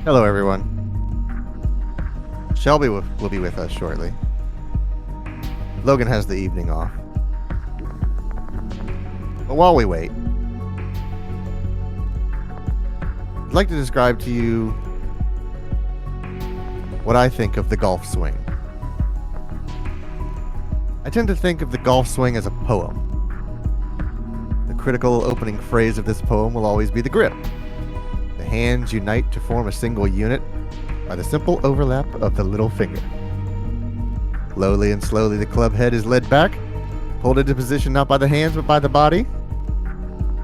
Hello, everyone. Shelby will be with us shortly. Logan has the evening off. But while we wait, I'd like to describe to you what I think of the golf swing. I tend to think of the golf swing as a poem. The critical opening phrase of this poem will always be the grip. The hands unite to form a single unit by the simple overlap of the little finger. Slowly and slowly the club head is led back, pulled into position not by the hands but by the body,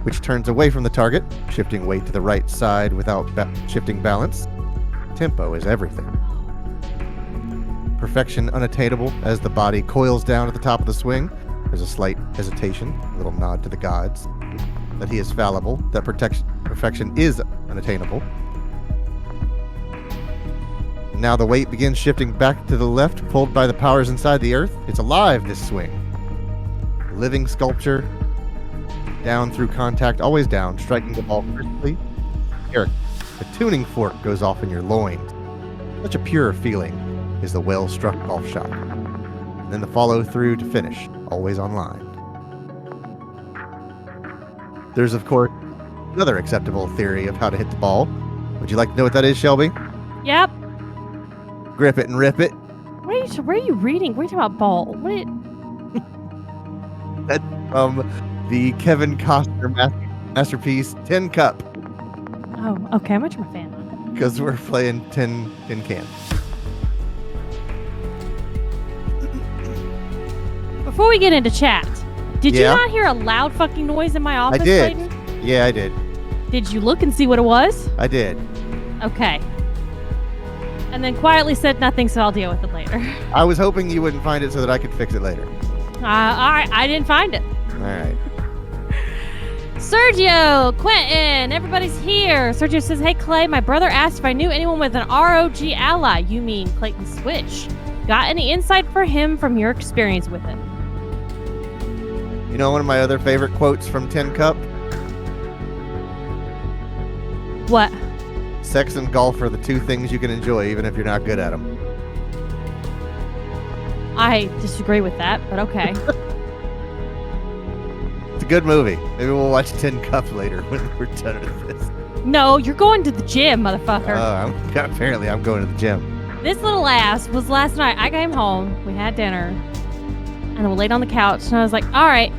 which turns away from the target, shifting weight to the right side without shifting balance. Tempo is everything. Perfection unattainable as the body coils down at the top of the swing. There's a slight hesitation, a little nod to the gods, that he is fallible, that perfection is unattainable. Now the weight begins shifting back to the left, pulled by the powers inside the earth. It's alive, this swing. Living sculpture, down through contact, always down, striking the ball crisply. Eric, the tuning fork goes off in your loins. Such a pure feeling is the well-struck golf shot. And then the follow-through to finish, always online. There's, of course, another acceptable theory of how to hit the ball. Would you like to know what that is, Shelby? Yep. Grip it and rip it. Where are you reading? What are you talking about, ball? What? That's from the Kevin Costner masterpiece, Tin Cup. Oh, okay. I'm much of a fan. Because we're playing tin can. Before we get into chat, did you Yeah? not hear a loud fucking noise in my I office, did. Clayton? Yeah, I did. Did you look and see what it was? I did. Okay. And then quietly said nothing, so I'll deal with it later. I was hoping you wouldn't find it so that I could fix it later. All right. I didn't find it. All right. Sergio, Quentin, everybody's here. Sergio says, hey, Clay, my brother asked if I knew anyone with an ROG ally. You mean Clayton Switch. Got any insight for him from your experience with it? You know one of my other favorite quotes from Tin Cup? What? Sex and golf are the two things you can enjoy even if you're not good at them. I disagree with that, but okay. It's a good movie. Maybe we'll watch Tin Cup later when we're done with this. No, you're going to the gym, motherfucker. Apparently I'm going to the gym. This little ass was last night. I came home, we had dinner, and then we laid on the couch, and I was like, all right,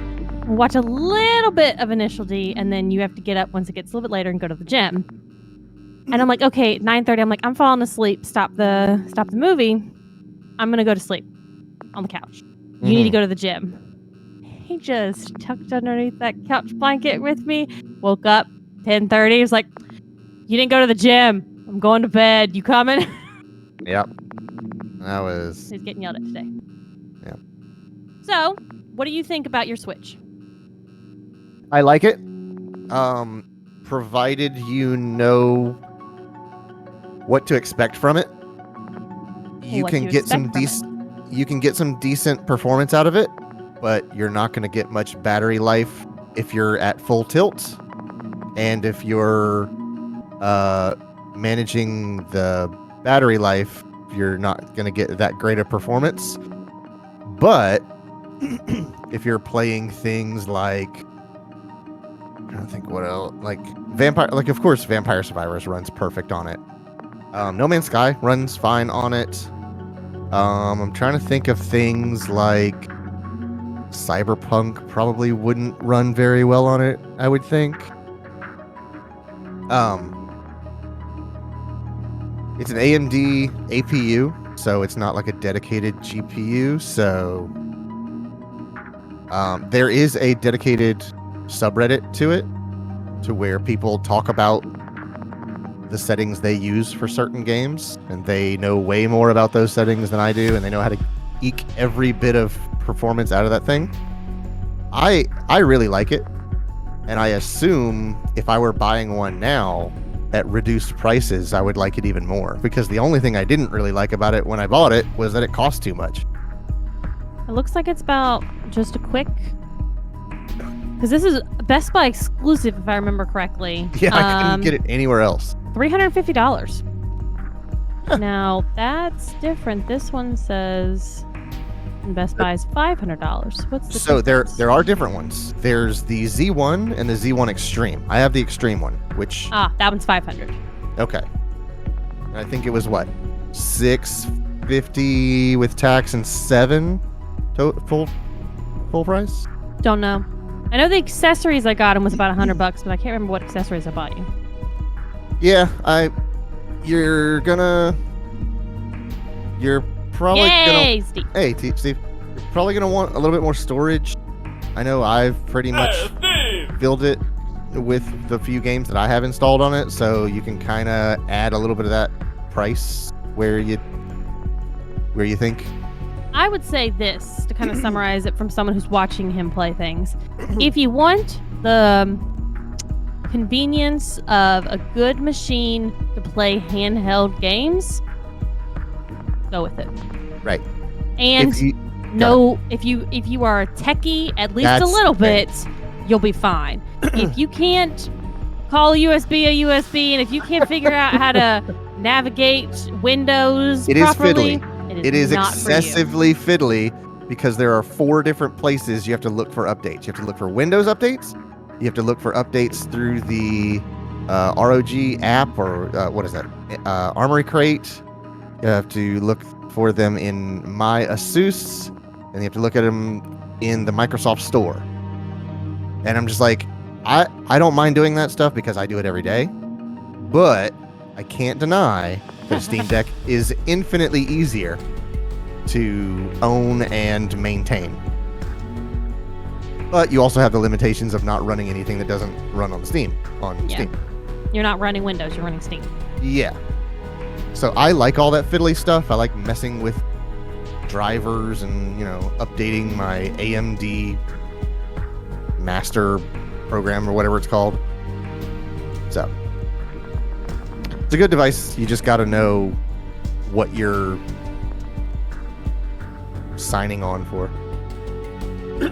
we'll watch a little bit of Initial D, and then you have to get up once it gets a little bit later and go to the gym. And I'm like, okay, 9:30. I'm like, I'm falling asleep. Stop the movie. I'm gonna go to sleep on the couch. You need to go to the gym. He just tucked underneath that couch blanket with me. Woke up 10:30. He was like, you didn't go to the gym. I'm going to bed. You coming? Yep. That was... He's getting yelled at today. Yeah. So, what do you think about your Switch? I like it. Provided you know what to expect from it, you can get some decent performance out of it, but you're not going to get much battery life if you're at full tilt, and if you're managing the battery life, you're not going to get that great of performance. But if you're playing things like, I don't think what else, of course Vampire Survivors runs perfect on it. No Man's Sky runs fine on it. I'm trying to think of things like Cyberpunk probably wouldn't run very well on it, I would think. It's an AMD APU, so it's not like a dedicated GPU, so there is a dedicated subreddit to it, to where people talk about the settings they use for certain games, and they know way more about those settings than I do, and they know how to eke every bit of performance out of that thing. I really like it, and I assume if I were buying one now at reduced prices, I would like it even more, because the only thing I didn't really like about it when I bought it was that it cost too much. It looks like it's about just a quick... Because this is Best Buy exclusive, if I remember correctly. Yeah, I couldn't get it anywhere else. $350. Now that's different. This one says Best Buy is $500. What's the So difference? there are different ones. There's the Z1 and the Z1 Extreme. I have the Extreme one, which that one's 500. okay. And I think it was what, $650 with tax and full price. Don't know. I know the accessories I got him was about $100, but I can't remember what accessories I bought you. Yeah, you're probably Yay, Steve. Hey, Steve, you're probably gonna want a little bit more storage. I know I've pretty much filled it with the few games that I have installed on it, so you can kind of add a little bit of that price where you think. I would say this to kind of summarize it from someone who's watching him play things. If you want the convenience of a good machine to play handheld games, go with it. Right. And if you are a techie at least a little bit, you'll be fine. If you can't call USB a USB, and if you can't figure out how to navigate Windows properly, it is not excessively fiddly because there are 4 different places you have to look for updates. You have to look for Windows updates. You have to look for updates through the ROG app, or what is that? Armory Crate. You have to look for them in My Asus, and you have to look at them in the Microsoft Store. And I'm just like, I don't mind doing that stuff because I do it every day, but I can't deny that a Steam Deck is infinitely easier to own and maintain. But you also have the limitations of not running anything that doesn't run on Steam. Steam. You're not running Windows, you're running Steam. Yeah. So I like all that fiddly stuff. I like messing with drivers and, updating my AMD master program or whatever it's called. So it's a good device. You just got to know what you're signing on for.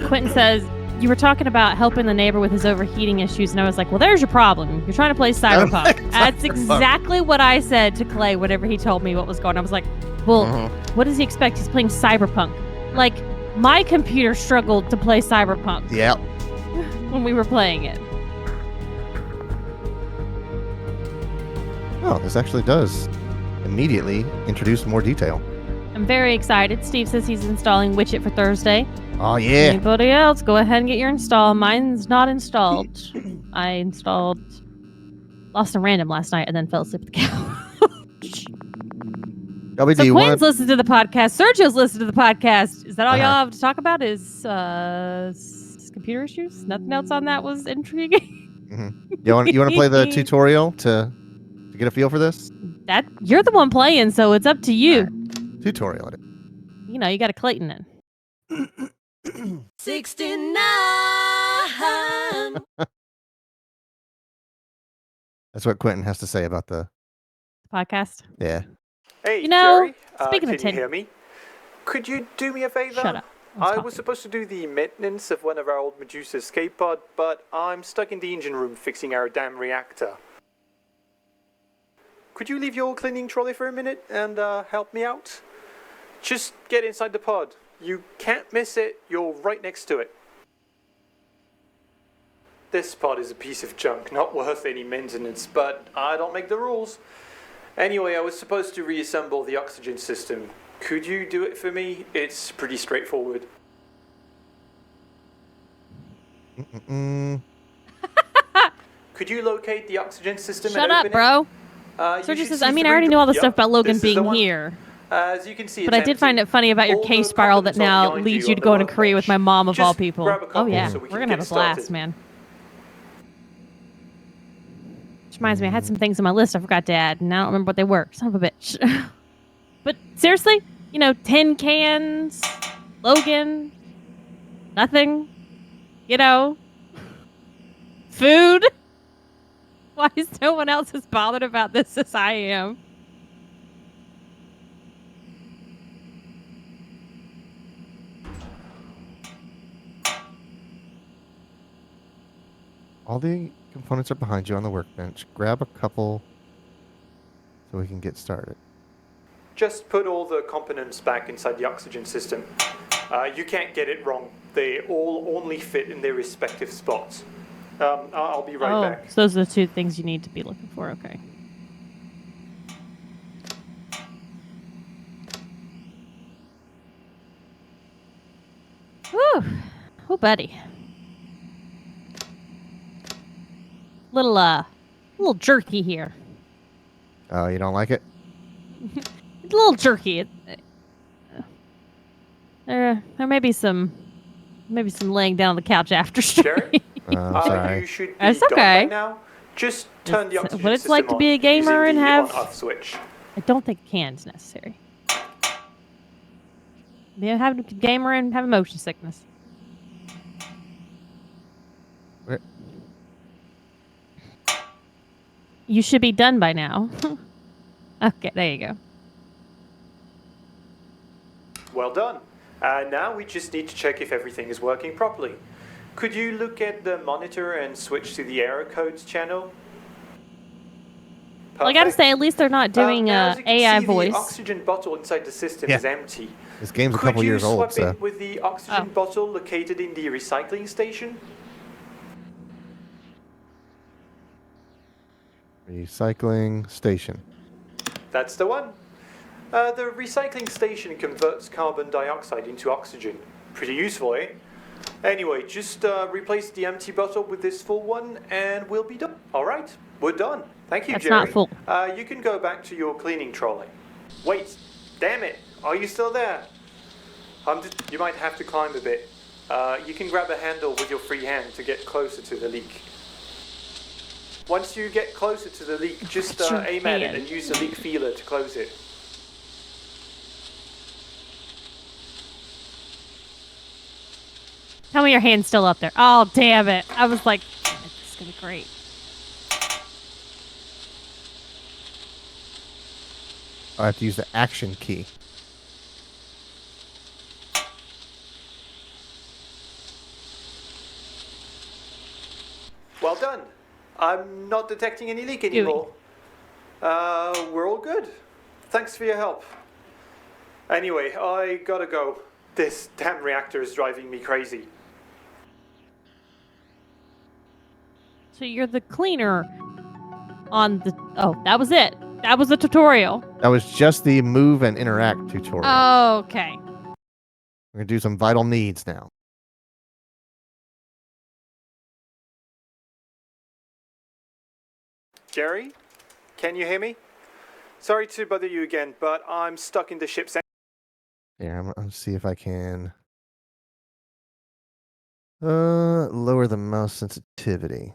Quentin says, you were talking about helping the neighbor with his overheating issues, and I was like, well, there's your problem. You're trying to play Cyberpunk. That's exactly what I said to Clay whenever he told me what was going on. I was like, well, what does he expect? He's playing Cyberpunk. Like, my computer struggled to play Cyberpunk. Yeah. When we were playing it. Oh, this actually does immediately introduce more detail. I'm very excited. Steve says he's installing Widget for Thursday. Oh, yeah. Anybody else, go ahead and get your install. Mine's not installed. I installed Lost in Random last night and then fell asleep at the couch. So Quinn's listened to the podcast. Sergio's listened to the podcast. Is that all y'all have to talk about? Is computer issues? Nothing else on that was intriguing? Mm-hmm. You want to play the tutorial to get a feel for this? That you're the one playing, so it's up to you. Right. Tutorial it. You got a Clayton in. 69. That's what Quentin has to say about the podcast. Yeah. Hey, Jerry, Jerry, speaking of can you hear me? Could you do me a favor? Shut up. I was supposed to do the maintenance of one of our old Medusa escape pod, but I'm stuck in the engine room fixing our damn reactor. Could you leave your cleaning trolley for a minute and help me out? Just get inside the pod. You can't miss it. You're right next to it. This pod is a piece of junk, not worth any maintenance, but I don't make the rules. Anyway, I was supposed to reassemble the oxygen system. Could you do it for me? It's pretty straightforward. Could you locate the oxygen system Shut and up, open bro. it? Sergio says, I already know all the stuff about Logan being here. As you can see, But I did find it funny about your case spiral that now leads you to go into Korea with my mom of all people. Oh yeah, we're gonna have a blast, man. Which reminds me, I had some things on my list I forgot to add, and I don't remember what they were. Son of a bitch. But seriously, tin cans, Logan, nothing, food. Why is no one else as bothered about this as I am? All the components are behind you on the workbench. Grab a couple so we can get started. just put all the components back inside the oxygen system. You can't get it wrong. They all only fit in their respective spots. I'll be right back. So those are the two things you need to be looking for. Okay. Whew. Oh, buddy. Little jerky here. Oh, you don't like it? It's a little jerky. There may be some laying down on the couch after Jerry? Sorry. You should be It's done okay. by now. Just turn the oxygen what it's system like to be a on gamer using and the have- on-off switch. I don't think can's necessary. Yeah, having a gamer and having motion sickness. Where- You should be done by now. Okay, there you go. Well done. Now we just need to check if everything is working properly. Could you look at the monitor and switch to the error codes channel? Well, I gotta Perfect. say, at least they're not doing now, as you can AI see, voice. The oxygen bottle inside the system Yeah. is empty. This game's a Could couple you years old, swap so. it with the oxygen bottle located in the recycling station? Recycling station. That's the one. The recycling station converts carbon dioxide into oxygen. Pretty useful, eh? Anyway, just replace the empty bottle with this full one and we'll be done. All right, we're done. Thank you, That's Jerry. not full. You can go back to your cleaning trolley. Wait, damn it. Are you still there? You might have to climb a bit. You can grab a handle with your free hand to get closer to the leak. Once you get closer to the leak, just Your aim at it hand. and use the leak feeler to close it. Tell me your hand's still up there. Oh, damn it. I was like, this is gonna be great. I have to use the action key. Well done. I'm not detecting any leak anymore. We're all good. Thanks for your help. Anyway, I gotta go. This damn reactor is driving me crazy. So you're the cleaner on the... Oh, that was it. That was the tutorial. That was just the move and interact tutorial. Okay. We're going to do some vital needs now. Jerry, can you hear me? Sorry to bother you again, but I'm stuck in the ship's Here, I'm going to see if I can lower the mouse sensitivity.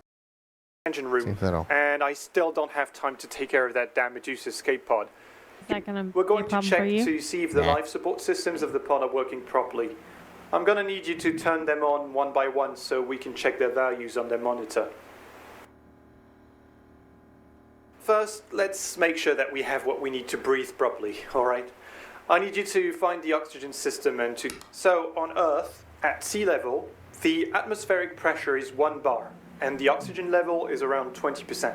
engine See room, if that'll... and I still don't have time to take care of that damn Medusa escape pod. Is that gonna We're be a going to problem check for you? to see if the Nah. life support systems of the pod are working properly. I'm gonna need you to turn them on one by one so we can check their values on their monitor. First, let's make sure that we have what we need to breathe properly, alright? I need you to find the oxygen system and to... So, on Earth, at sea level, the atmospheric pressure is 1 bar, and the oxygen level is around 20%.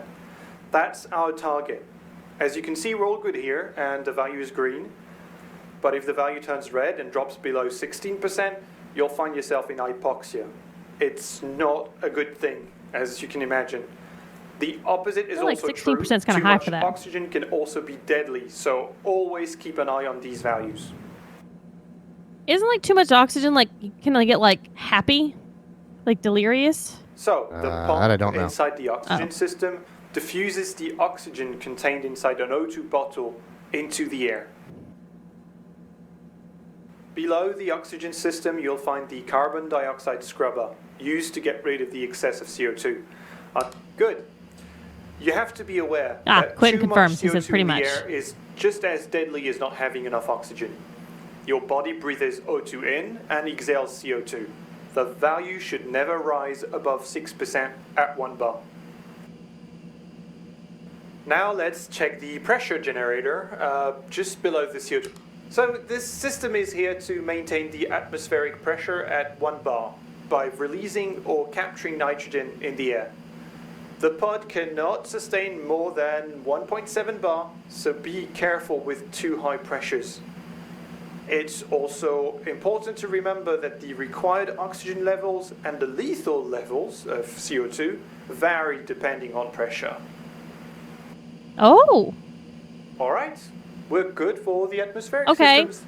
That's our target. As you can see, we're all good here, and the value is green. But if the value turns red and drops below 16%, you'll find yourself in hypoxia. It's not a good thing, as you can imagine. The opposite is I feel like also true. 16% is kinda Too high much for that. oxygen can also be deadly, so always keep an eye on these values. Isn't like too much oxygen like you can like get like happy, like delirious? So, the that I pump don't know. inside the oxygen Oh. system diffuses the oxygen contained inside an O2 bottle into the air. Below the oxygen system, you'll find the carbon dioxide scrubber, used to get rid of the excess of CO2. Good. You have to be aware that Quentin too much confirms. He CO2 says pretty in the much. air is just as deadly as not having enough oxygen. Your body breathes O2 in and exhales CO2. The value should never rise above 6% at 1 bar. Now let's check the pressure generator just below the CO2. So this system is here to maintain the atmospheric pressure at 1 bar by releasing or capturing nitrogen in the air. The pod cannot sustain more than 1.7 bar, so be careful with too high pressures. It's also important to remember that the required oxygen levels and the lethal levels of CO2 vary depending on pressure. Oh, All right, we're good for the atmospheric Okay. systems.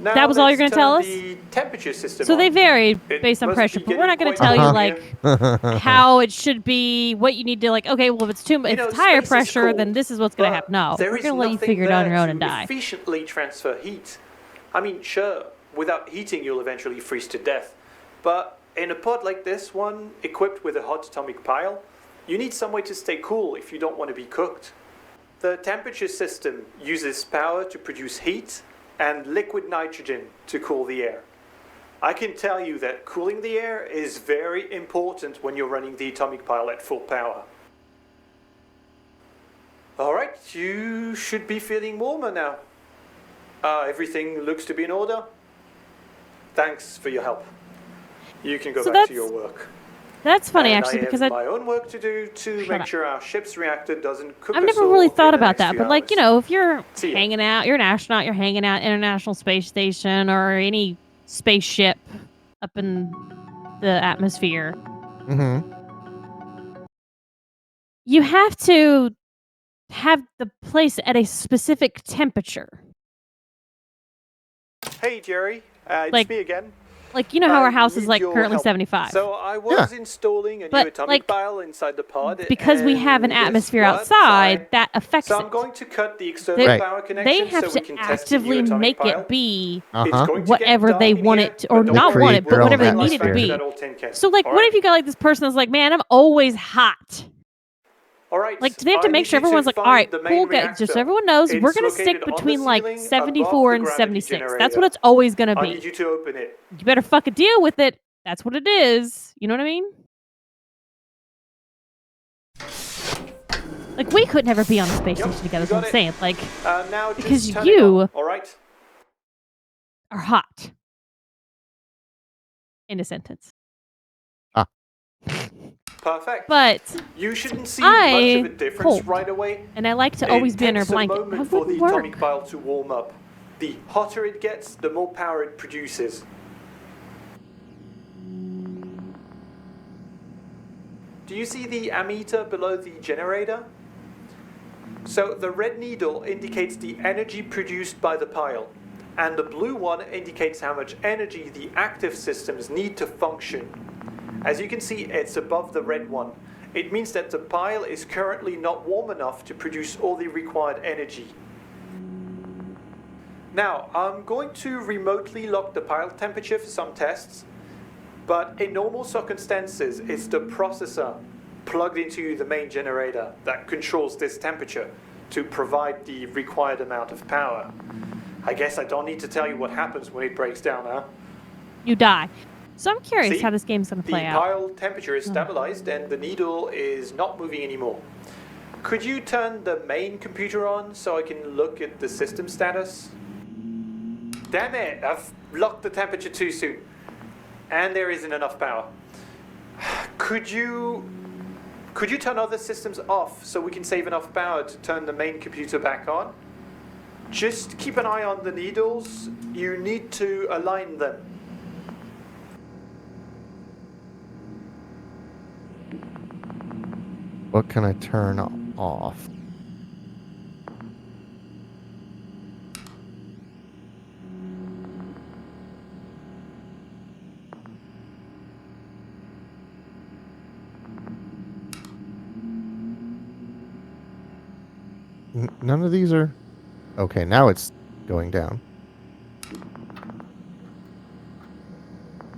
Now That was all you're let's gonna tell turn us? the temperature system so they on. vary It based on must pressure, be but we're not going to getting tell quite you warm like here. how it should be, what you need to like. Okay, well if it's if know, it's higher space is pressure, cool, then this is what's going to but happen. No, there we're is going to let you nothing figure it out on there your own to and die. efficiently transfer heat. I mean, sure, without heating you'll eventually freeze to death, but in a pod like this one, equipped with a hot atomic pile, you need some way to stay cool if you don't want to be cooked. The temperature system uses power to produce heat and liquid nitrogen to cool the air. I can tell you that cooling the air is very important when you're running the atomic pile at full power. Alright, you should be feeling warmer now. Everything looks to be in order. Thanks for your help. You can go So back to that's- your work. That's funny And actually, because I have my own work to do to Shut make up. sure our ship's reactor doesn't cook I've us never all really in thought the about next that. few But like, hours. if you're See ya. hanging out, you're an astronaut, you're hanging out International Space Station or any spaceship up in the atmosphere, you have to have the place at a specific temperature. Hey Jerry, it's Like- me again. Like, you know how I our house is need like your currently help. 75. So I was installing a But, new atomic like, pile inside the pod. because we have an and guess atmosphere what? outside, that affects So I'm it. going to cut the external They- power They connection have so we to can test the new actively atomic make pile. it be It's Uh-huh. going to get whatever dark they in want here, it to, or but don't not worry, want it, but we're whatever they almost need it to back be. that old tin can. So, like, All what right? if you got like this person that's like, man, I'm always hot. All right. Like, do they have to I make need sure you to everyone's like, all find right, the main cool, guys, just so reactor. everyone knows, we're It's going to stick located on the between like ceiling above 74 the and gravity 76. That's generator. what it's always going to I need be. you to open it. You better fucking deal with it. That's what it is. You know what I mean? Like, we could never be on a space Yep, station together, you so I'm got it. saying, like, Now just Because turn you- it on. All right. are hot. In a sentence. Perfect. But, You shouldn't see I much of a difference cold. right away. and I like to It always be under a takes a blanket. moment That for the wouldn't atomic work. pile to warm up. The hotter it gets, the more power it produces. Do you see the ammeter below the generator? So the red needle indicates the energy produced by the pile, and the blue one indicates how much energy the active systems need to function. As you can see, it's above the red one. It means that the pile is currently not warm enough to produce all the required energy. Now, I'm going to remotely lock the pile temperature for some tests, but in normal circumstances, it's the processor plugged into the main generator that controls this temperature to provide the required amount of power. I guess I don't need to tell you what happens when it breaks down, huh? You die. So I'm curious See? how this game's going to The play out. pile temperature is stabilized and the needle is not moving anymore. Could you turn the main computer on so I can look at the system status? Damn it, I've locked the temperature too soon. And there isn't enough power. Could you turn other systems off so we can save enough power to turn the main computer back on? Just keep an eye on the needles. You need to align them. What can I turn off? None of these are... Okay, now it's going down.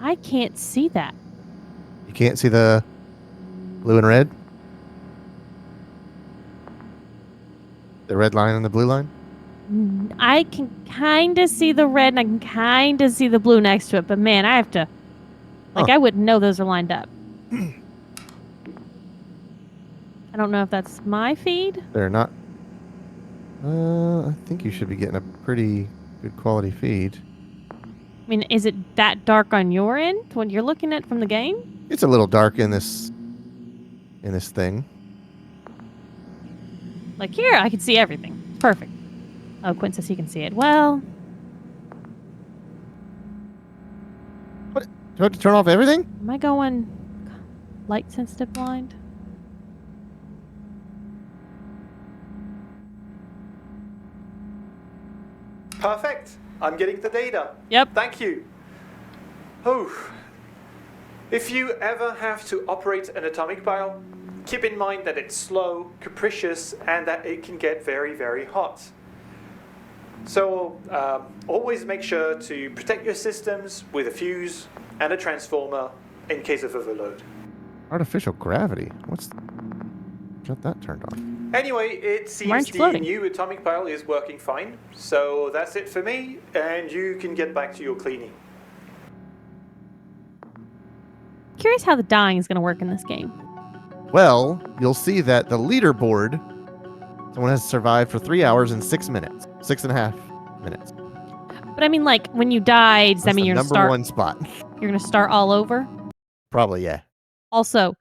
I can't see that. You can't see the blue and red? The red line and the blue line? I can kind of see the red and I can kind of see the blue next to it, but man, I have to. Like, Huh. I wouldn't know those are lined up. I don't know if that's my feed. They're not... I think you should be getting a pretty good quality feed. I mean, is it that dark on your end when you're looking at it from the game? It's a little dark in this thing. Like here, I can see everything. Perfect. Oh, Quinn says he can see it. Well, Do I have to turn off everything? am I going light sensitive blind? Perfect. I'm getting the data. Yep. Thank you. Oh. If you ever have to operate an atomic pile, keep in mind that it's slow, capricious, and that it can get very, very hot. So always make sure to protect your systems with a fuse and a transformer in case of overload. Artificial gravity. Got that turned on. Anyway, it seems Aren't you the floating? new atomic pile is working fine. So that's it for me, and you can get back to your cleaning. Curious how the dying is going to work in this game. Well, you'll see that the leaderboard, someone has survived for 3 hours and 6 minutes. 6.5 minutes. But I mean, like, when you die, does that That's mean the you're going to number start? one spot. You're going to start all over. Probably, yeah. Also,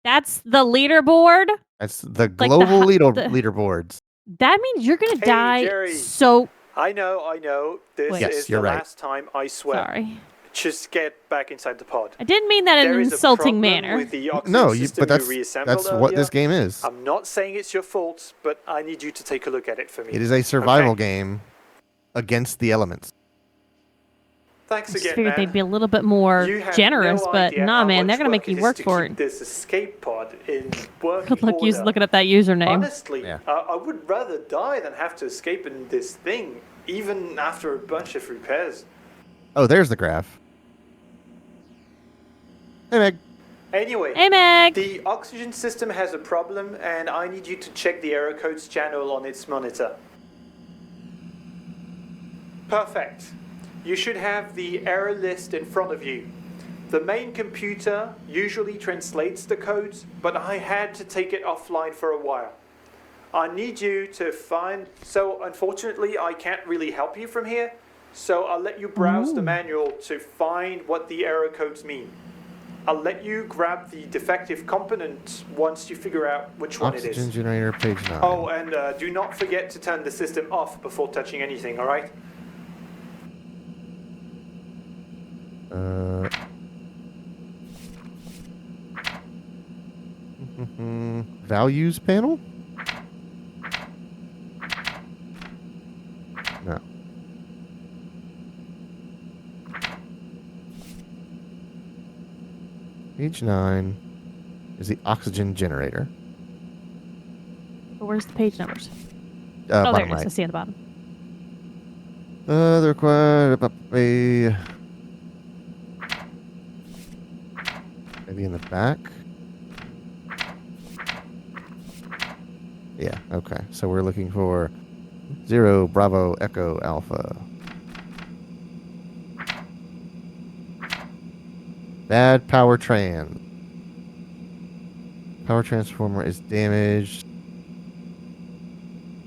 that's the leaderboard. That's the Like global the leaderboards. That means you're going to Hey, die. Jerry. So I know. This Wait. Yes, is the you're right. last time, I swear. sorry. Just get back inside the pod. I didn't mean that in There an is a insulting problem manner. with the oxygen No, system but that's you reassembled what earlier. this game is. I'm not saying it's your fault, but I need you to take a look at it for me. It is a survival Okay. game against the elements. Thanks I just again, figured man. they'd be a little bit more You have generous, no but idea nah, how man, much they're gonna make you is work to for keep it. This escape pod in working Good luck order. looking at that username. Honestly, Yeah. I would rather die than have to escape in this thing, even after a bunch of repairs. Oh, there's the graph. Hey, Meg. Anyway, Hey, Meg. the oxygen system has a problem, and I need you to check the error codes channel on its monitor. Perfect. You should have the error list in front of you. The main computer usually translates the codes, but I had to take it offline for a while. I need you to find... So, unfortunately, I can't really help you from here, so I'll let you browse the manual to find what the error codes mean. I'll let you grab the defective component once you figure out which one it Oxygen is. generator, page 9. Oh, and do not forget to turn the system off before touching anything, alright? Values panel? No. Page 9 is the oxygen generator. But where's the page numbers? Oh, there Bottom it is. I right. see at the bottom. The required maybe in the back. Yeah. Okay. So we're looking for 0 Bravo Echo Alpha. Bad power trans. Power transformer is damaged.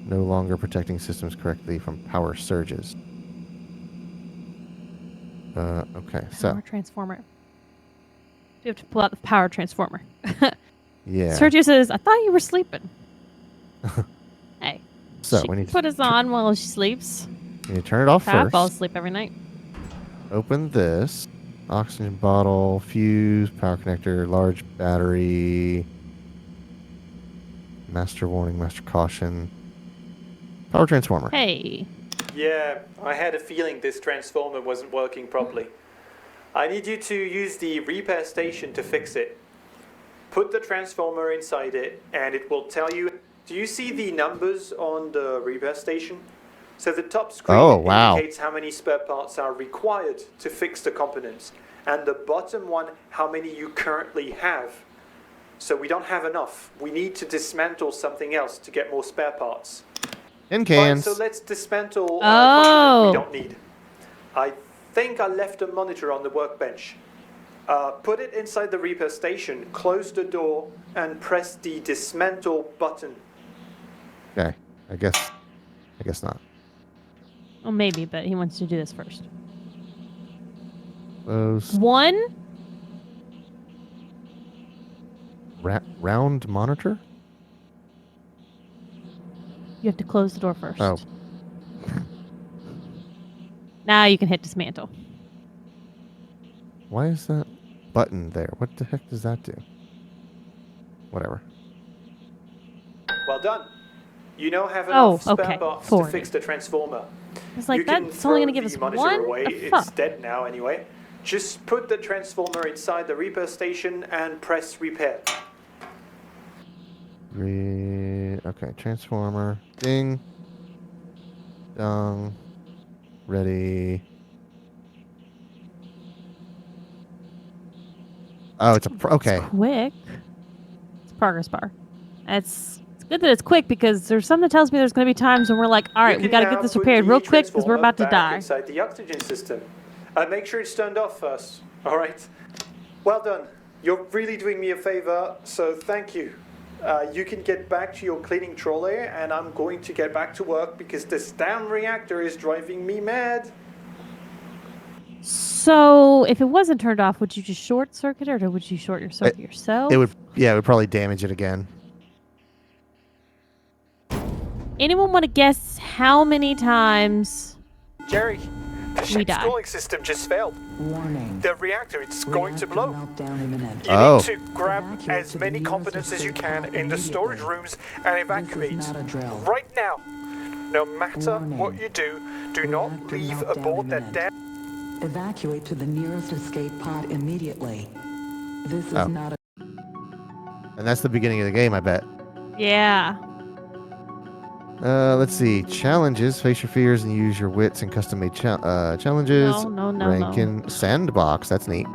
No longer protecting systems correctly from power surges. Okay, so Power transformer. We have to pull out the power transformer. yeah. Sergio says, I thought you were sleeping. Hey. So she we can need put to us on while she sleeps. we need to turn it off I first. fall asleep every night. Open this. Oxygen bottle, fuse, power connector, large battery, master warning, master caution, power transformer. Hey. Yeah, I had a feeling this transformer wasn't working properly. I need you to use the repair station to fix it. Put the transformer inside it, and it will tell you... Do you see the numbers on the repair station? So the top screen indicates how many spare parts are required to fix the components, and the bottom one, how many you currently have. So we don't have enough. We need to dismantle something else to get more spare parts. In cans. Right, so let's dismantle Oh. component we don't need. I think I left a monitor on the workbench. Put it inside the repair station, close the door, and press the dismantle button. Okay. I guess not. Well, maybe, but he wants to do this first. Close. One. Round monitor? You have to close the door first. Oh. Now you can hit dismantle. Why is that button there? What the heck does that do? Whatever. Well done. You now have enough spare okay. parts 40. to fix the transformer. It's like You can that's only throw going to give us the monitor one. away. The It's fuck? dead now anyway. Just put the transformer inside the repair station and press repair. Okay, transformer. Ding. Dong. Ready. Oh, it's a okay. It's quick. It's progress bar. It's good that it's quick because there's something that tells me there's going to be times when we're like, all right, we got to get this repaired real quick because we're about to die. Inside the oxygen system. Make sure it's turned off first. All right. Well done. You're really doing me a favor, so thank you. You can get back to your cleaning trolley, and I'm going to get back to work because this damn reactor is driving me mad. So, if it wasn't turned off, would you just short circuit it, or would you short your circuit yourself? It would probably damage it again. Anyone want to guess how many times Jerry, the we ship's die? cooling system just failed. Warning. The reactor is going to blow. Meltdown imminent. You Oh. need to grab as many components as you can in the storage rooms and evacuate. This is not a drill. Right now. No matter Warning. what you do, do not Reactor leave meltdown aboard that imminent. damn... Evacuate to the nearest escape pod immediately. This is Oh. not a And that's the beginning of the game, I bet. Yeah. Let's see. Challenges. Face your fears and use your wits in custom-made challenges. No. Rankin Sandbox. That's neat.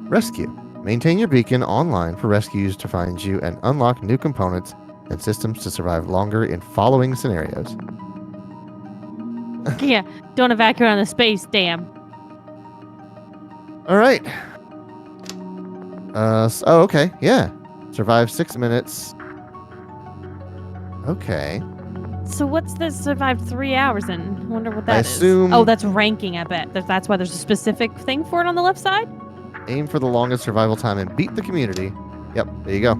Rescue. Maintain your beacon online for rescues to find you and unlock new components and systems to survive longer in following scenarios. Yeah. Don't evacuate on the space, damn. All right. Oh, okay. Yeah. Survive 6 minutes. Okay. So what's this survive 3 hours in? I wonder what I that is. assume- Oh, that's ranking, I bet. That's why there's a specific thing for it on the left side? Aim for the longest survival time and beat the community. Yep. There you go.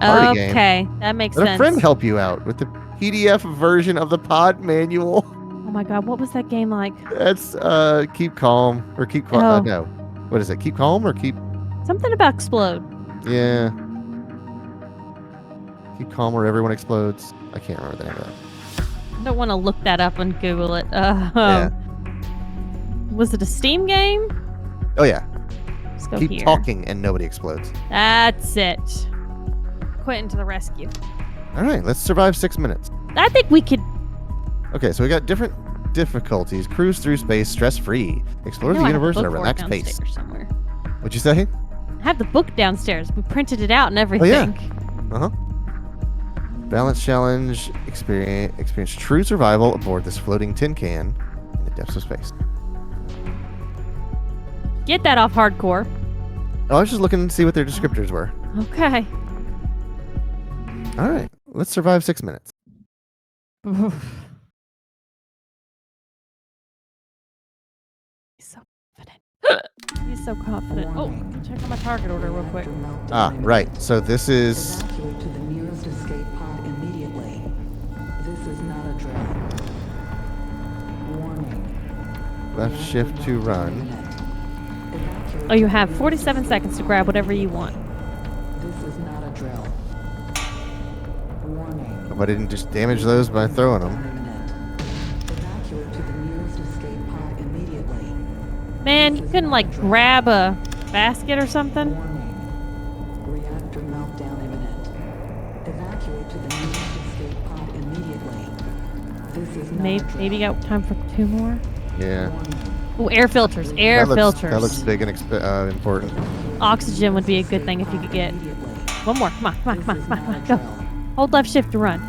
Party game. Okay. That makes Let a sense. friend help you out with the PDF version of the pod manual. Oh my god, what was that game like? That's keep calm or keep quiet. Oh. No. What is it? Keep calm or keep? Something about explode. Yeah. Keep calm or everyone explodes. I can't remember the name of that. I don't want to look that up and Google it. Yeah. Was it a Steam game? Oh yeah. Let's go Keep here. talking and nobody explodes. That's it. Quentin to the rescue. All right. Let's survive 6 minutes. I think we could. Okay, so we got different difficulties. Cruise through space stress-free. Explore I know the I have universe the at a book for it relaxed pace. downstairs somewhere. What'd you say? I have the book downstairs. We printed it out and everything. yeah. Uh-huh. Balance challenge. Experience true survival aboard this floating tin can in the depths of space. Get that off hardcore. Oh, I was just looking to see what their descriptors were. Okay. All right. Let's survive 6 minutes. He's so confident. He's so confident. Oh, check out my target order real quick. reactor meltdown Ah, imminent. right. So this is... Evacuate to the nearest escape pod immediately. This is not a drill. Warning. left shift to run. Evacuate Oh, you to have the 47 nearest seconds to escape grab pod whatever you want. This is not a drill. Warning. Hope I didn't just damage those by throwing them. Evacuate to the nearest escape pod immediately. Man, you couldn't like grab a basket or something? Warning. Reactor meltdown imminent. Evacuate to the nearest escape pod immediately. This is not a drill. Maybe you got time for 2 more? Yeah. Oh, air filters. Air filters. That looks big and important. Oxygen would be a good thing if you could get. One more. Come on. Go. Hold left shift to run.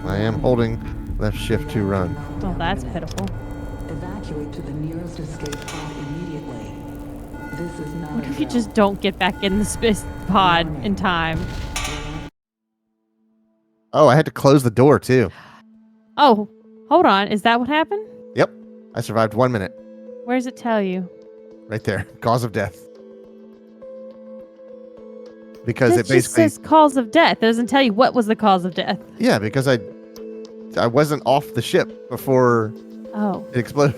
I am holding left shift to run. Oh, that's pitiful. Evacuate to the nearest escape pod immediately. This is not What a if you drill. just don't get back in the space pod in time? Oh, I had to close the door too. Oh, hold on. Is that what happened? Yep. I survived 1 minute. Where does it tell you? Right there. Cause of death. Because This it basically... just says cause of death. It doesn't tell you what was the cause of death. Yeah, because I I wasn't off the ship before Oh. it exploded.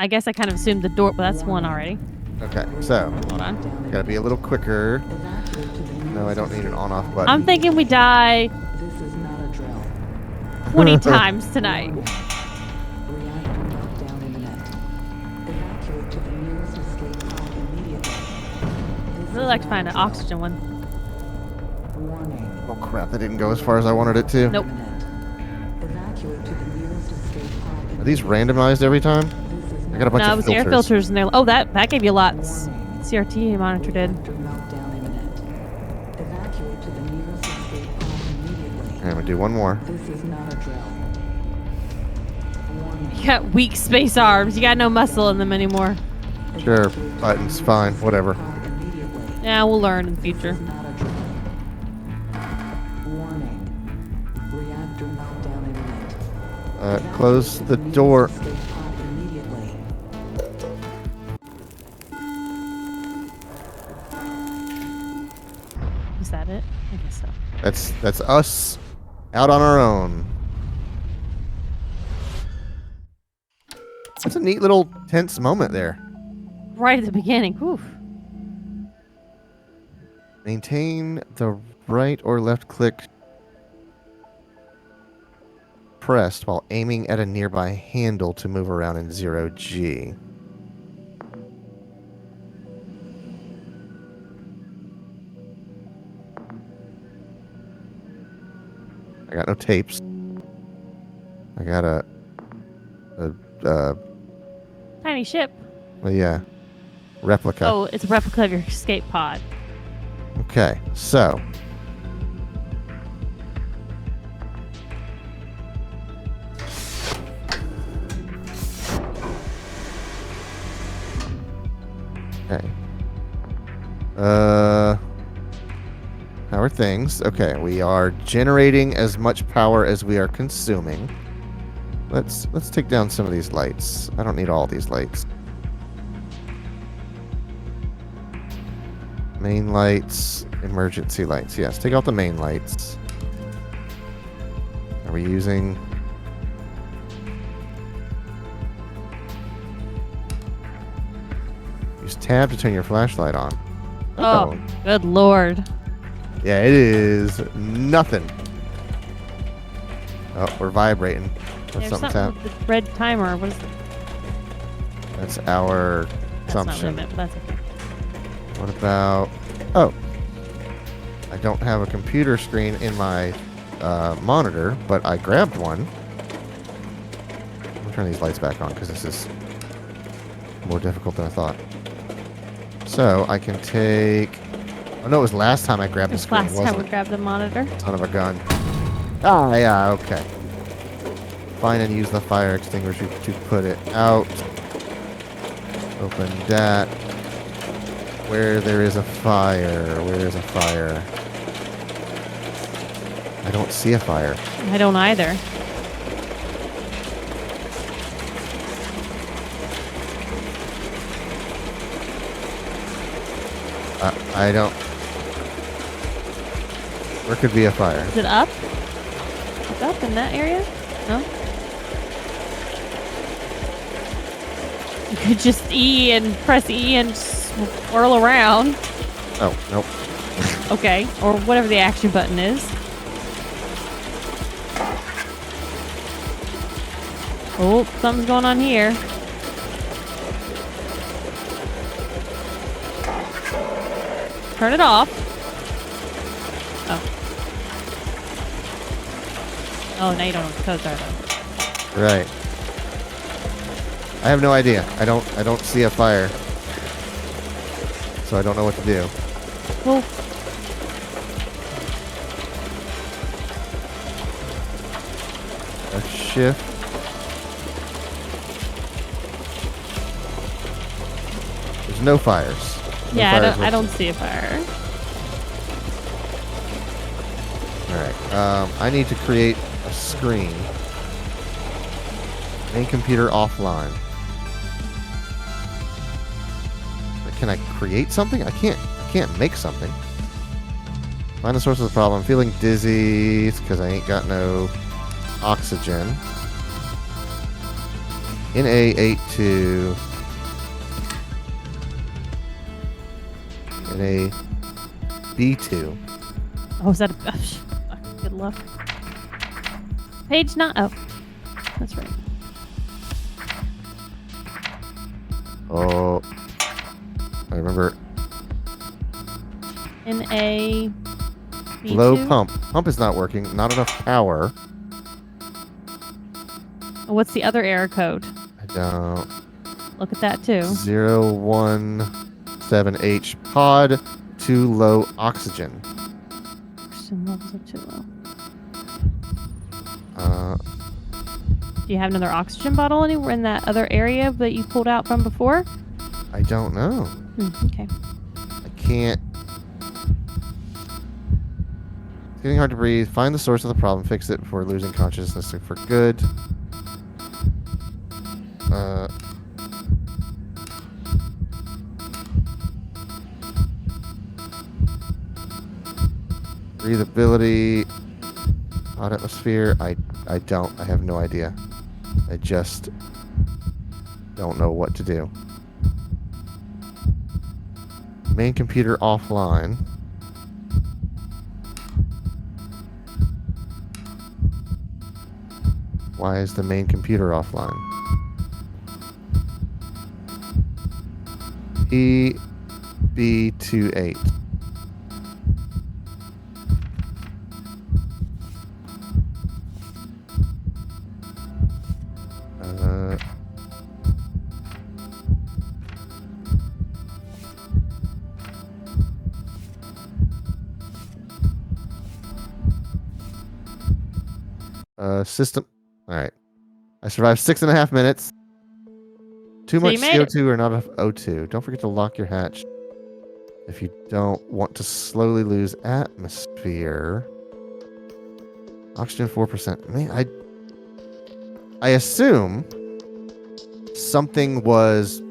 I guess I kind of assumed the door, but that's one already. Okay, so Hold on. gotta be a little quicker. No, I don't need an on-off button. I'm thinking we die This is not a drill. 20 times tonight. Reactor meltdown imminent. Evacuate to the nearest escape pod immediately. I'd really like to find an oxygen one. Warning. Oh crap! That didn't go as far as I wanted it to. Nope. Evacuate to the nearest escape pod. Are these randomized every time? This is I got a bunch No, it of was filters. air filters, and they're oh that gave you lots. CRT monitor did. Reactor meltdown imminent. Evacuate to the nearest escape pod immediately. Okay, I'm gonna do one more. This is not a drill. Warning. You got weak space arms. You got no muscle in them anymore. Sure, Evacuate to the buttons, nearest fine, escape whatever. pod immediately. Yeah, we'll learn in the future. This is not a drill. Warning. Reactor meltdown imminent. Close the door. Escape pod immediately. Is that it? I guess so. That's us out on our own. That's a neat little tense moment there. Right at the beginning. Whew. Maintain the right or left click pressed while aiming at a nearby handle to move around in 0G. I got no tapes. I got a Tiny ship. well, yeah, replica. Oh, it's a replica of your escape pod. Okay, so okay. How are things? Okay, we are generating as much power as we are consuming. Let's take down some of these lights. I don't need all these lights. Main lights, emergency lights. Yes, take out the main lights. Are we using... Use tab to turn your flashlight on. Oh, good lord. Yeah, it is nothing. Oh, we're vibrating. That's There's something's something with the red timer. What is it? That's our That's not what I assumption. meant, but that's okay. What about... Oh. I don't have a computer screen in my monitor, but I grabbed one. I'll turn these lights back on because this is more difficult than I thought. So I can take... Oh no, it was last time I grabbed the This screen, last time wasn't we it? grabbed the monitor. Son of a gun. Ah, yeah, okay. Find and use the fire extinguisher to put it out. Open that. Where there is a fire. Where is a fire? I don't see a fire. I don't either. I don't... Where could be a fire? Is it up? It's up in that area? No? You could just press E and swirl around. Oh, nope. Okay. Or whatever the action button is. Oh, something's going on here. Turn it off. Oh. Oh, now you don't know what the codes are though. Right. I have no idea. I don't see a fire. So I don't know what to do. Well, A shift. There's no fires. No yeah, fires I don't see a fire. Alright. I need to create a screen. Main computer offline. Can I create something? I can't make something. Find the source of the problem. I'm feeling dizzy because I ain't got no oxygen. In A82. In a B2. Oh, is that a... good luck. Page 9. Oh, that's right. Oh, I remember. In a B2? Low pump. Pump is not working. Not enough power. What's the other error code? I don't. Look at that too. 017H pod. Too low oxygen. Oxygen levels are too low. Uh, Do you have another oxygen bottle anywhere in that other area that you pulled out from before? I don't know. Okay. I can't. It's getting hard to breathe. Find the source of the problem. Fix it before losing consciousness for good. Breathability. Hot atmosphere. I don't. I have no idea. I just don't know what to do. Main computer offline. Why is the main computer offline? EB28. System. All right. I survived 6.5 minutes. Too So much you made it. CO2 or not enough O2. Don't forget to lock your hatch if you don't want to slowly lose atmosphere. Oxygen 4%. Man, I assume something was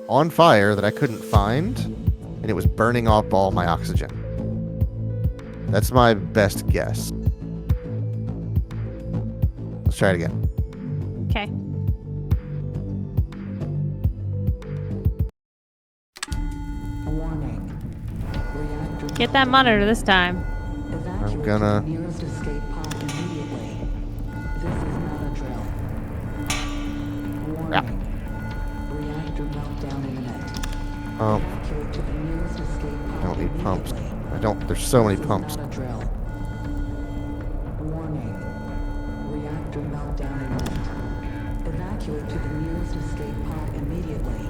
on fire that I couldn't find, and it was burning off all my oxygen. That's my best guess. Let's try it again. Okay. Warning. Reactor Get that monitor this time. Evacuate gonna- to the nearest escape pod immediately. This is not a drill. Warning. Reactor meltdown imminent. Evacuate to the nearest escape I pod don't need pumps. immediately. I don't. There's so many This is pumps. not a drill. Warning. Reactor meltdown imminent. Evacuate to the nearest escape pod immediately.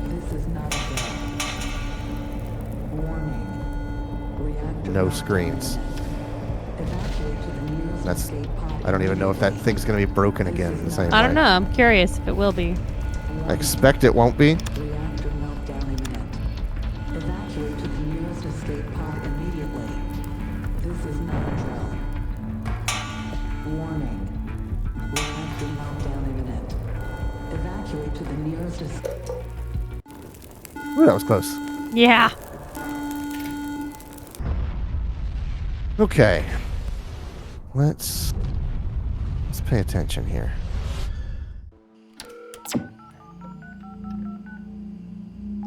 This is not a drill. Warning. Reactor No meltdown screens. imminent. Evacuate to the nearest That's. escape pod I don't even know if that immediately. thing's gonna be broken again in the same I don't way. know. I'm curious if it will be. I expect it won't be. Reactor meltdown imminent. Evacuate to the nearest escape pod immediately. This is not a drill. Warning. Reactor meltdown imminent. Evacuate to the nearest escape. Ooh, that was close. Yeah. Okay. Let's pay attention here.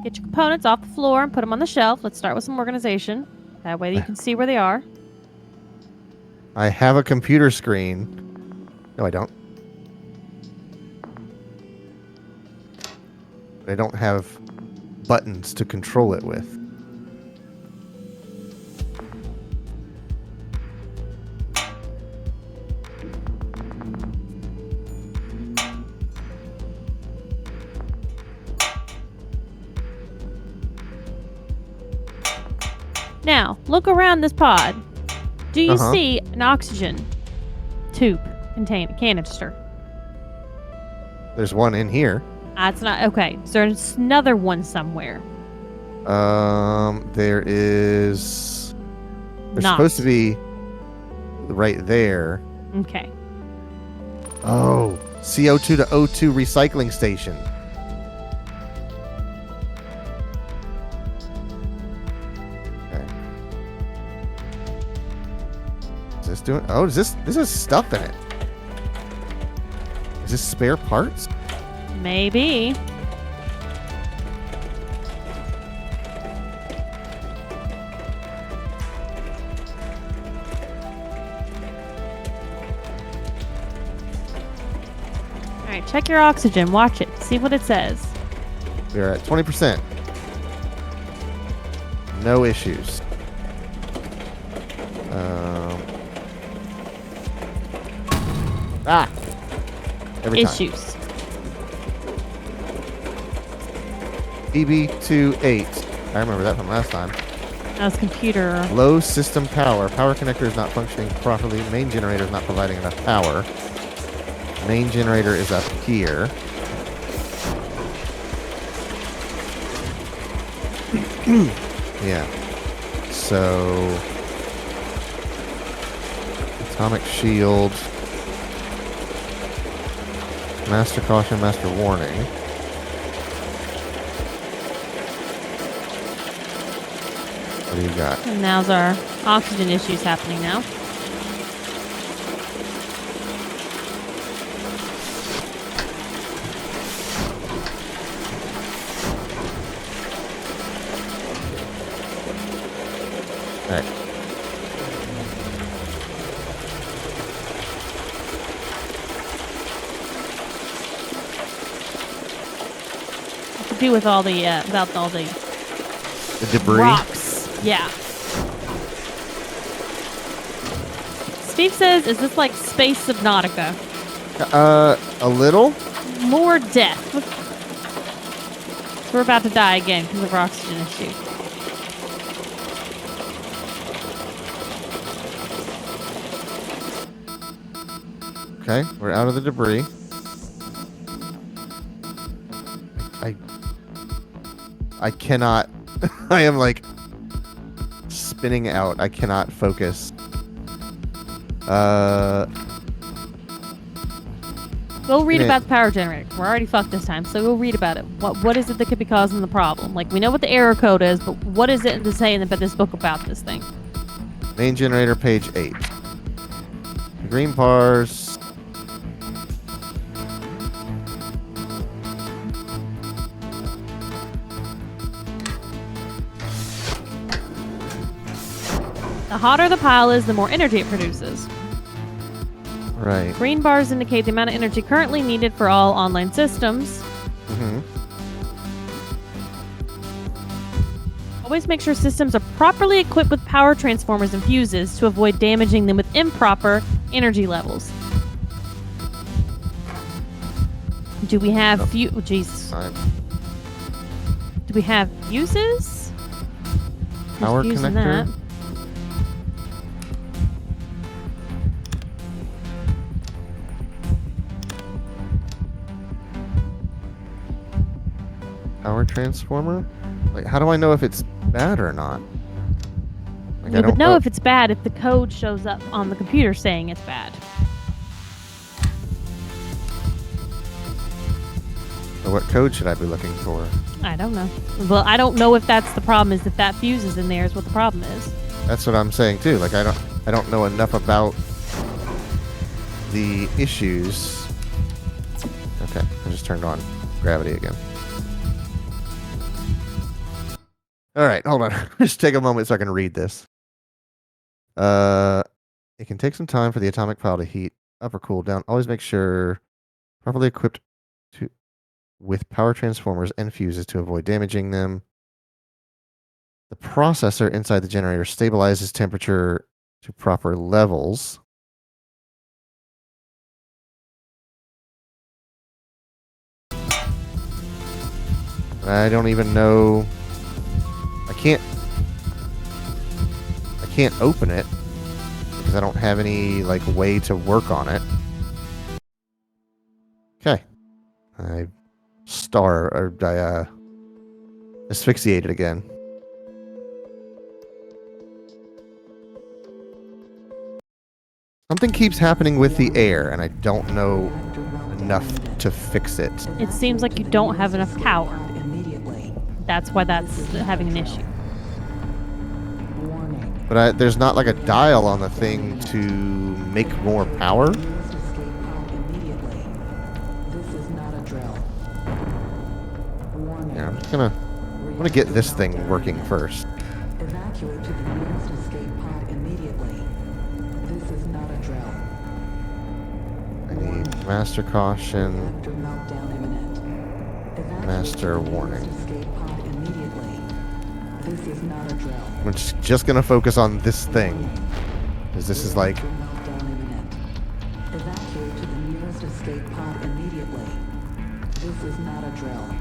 Get your components off the floor and put them on the shelf. Let's start with some organization. That way you can see where they are. I have a computer screen. No, I don't. But I don't have buttons to control it with. Now, look around this pod. Do you Uh-huh. see an oxygen tube canister? There's one in here. It's not okay. So there's another one somewhere. There is. There's Not. supposed to be right there. Okay. Oh, CO2 to O2 recycling station. Okay. this doing? Oh, this is stuff in it. Is this spare parts? Maybe. All right, check your oxygen. Watch it. See what it says. We're at 20%. No issues. Every time. Issues. PB28. I remember that from last time. That was computer. Low system power. Power connector is not functioning properly. Main generator is not providing enough power. Main generator is up here. Yeah. So atomic shield. Master caution, master warning. What do you got? And now's our oxygen issues happening now. Alright. What to do with all the without all the debris. rocks? Yeah. Steve says, "Is this like Space Subnautica? A little. More death. We're about to die again because of our oxygen issue." Okay, we're out of the debris. I cannot. I am like spinning out. I cannot focus. Go read Yeah. about the power generator. We're already fucked this time, so go read about it. What is it that could be causing the problem? Like, we know what the error code is, but what is it to say in this book about this thing? Main generator, page 8. The green bars. The hotter the pile is, the more energy it produces. Right. Green bars indicate the amount of energy currently needed for all online systems. Mm-hmm. Always make sure systems are properly equipped with power transformers and fuses to avoid damaging them with improper energy levels. Do we have Jesus. Fine. Do we have fuses? Power Who's using connector. that? Power transformer? Like, how do I know if it's bad or not? Like, You would know if it's bad if the code shows up on the computer saying it's bad. So what code should I be looking for? I don't know. Well, I don't know if that's the problem. Is if that fuse is in there is what the problem is. That's what I'm saying too. Like, I don't know enough about the issues. Okay, I just turned on gravity again. All right, hold on. Just take a moment so I can read this. It can take some time for the atomic pile to heat up or cool down. Always make sure properly equipped with power transformers and fuses to avoid damaging them. The processor inside the generator stabilizes temperature to proper levels. I don't even know. I can't open it because I don't have any like way to work on it. Okay. I asphyxiated again. Something keeps happening with the air, and I don't know enough to fix it. It seems like you don't have enough power. Immediately. That's why that's having an issue. Warning. But there's not like a dial on the thing to make more power. Nearest escape pod immediately. This is not a drill. Warning. Yeah, I'm gonna get this thing working first. Evacuate to the nearest escape pod immediately. This is not a drill. I need master caution, Reactor meltdown imminent. Evacuate master to the warning. nearest escape pod immediately. This is not a drill. I'm just gonna focus on this thing, because this is like Reactor meltdown imminent. Evacuate to the nearest escape pod immediately. This is not a drill.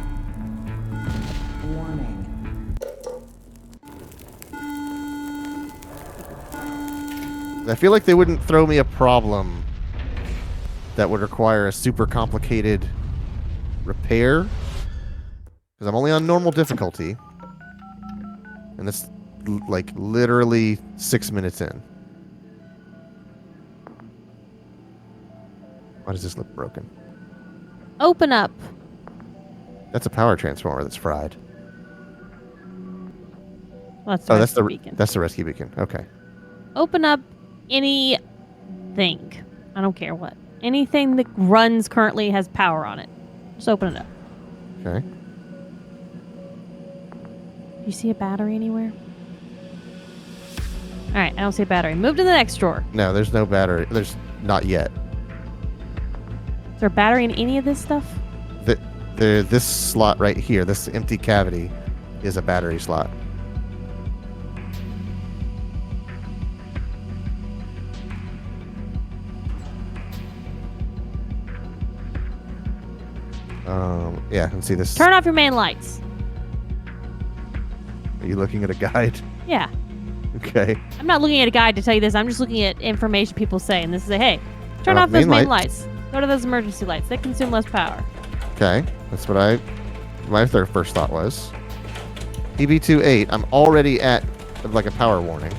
Warning. I feel like they wouldn't throw me a problem that would require a super complicated repair, because I'm only on normal difficulty, and it's like literally 6 minutes in. Why does this look broken? Open up. That's a power transformer that's fried. Well, that's the Oh, that's the beacon. that's the rescue beacon. Okay. Open up anything. I don't care what. Anything that runs currently has power on it. Just open it up. Okay. Do you see a battery anywhere? All right, I don't see a battery. Move to the next drawer. No, there's no battery. There's not yet. Is there a battery in any of this stuff? This slot right here, this empty cavity, is a battery slot. Yeah, and see this. Turn off your main lights. Are you looking at a guide? Yeah. Okay. I'm not looking at a guide to tell you this. I'm just looking at information people say. And this is hey, turn off those main lights. Go to those emergency lights. They consume less power. Okay, that's what my first thought was. PB28, I'm already at like a power warning.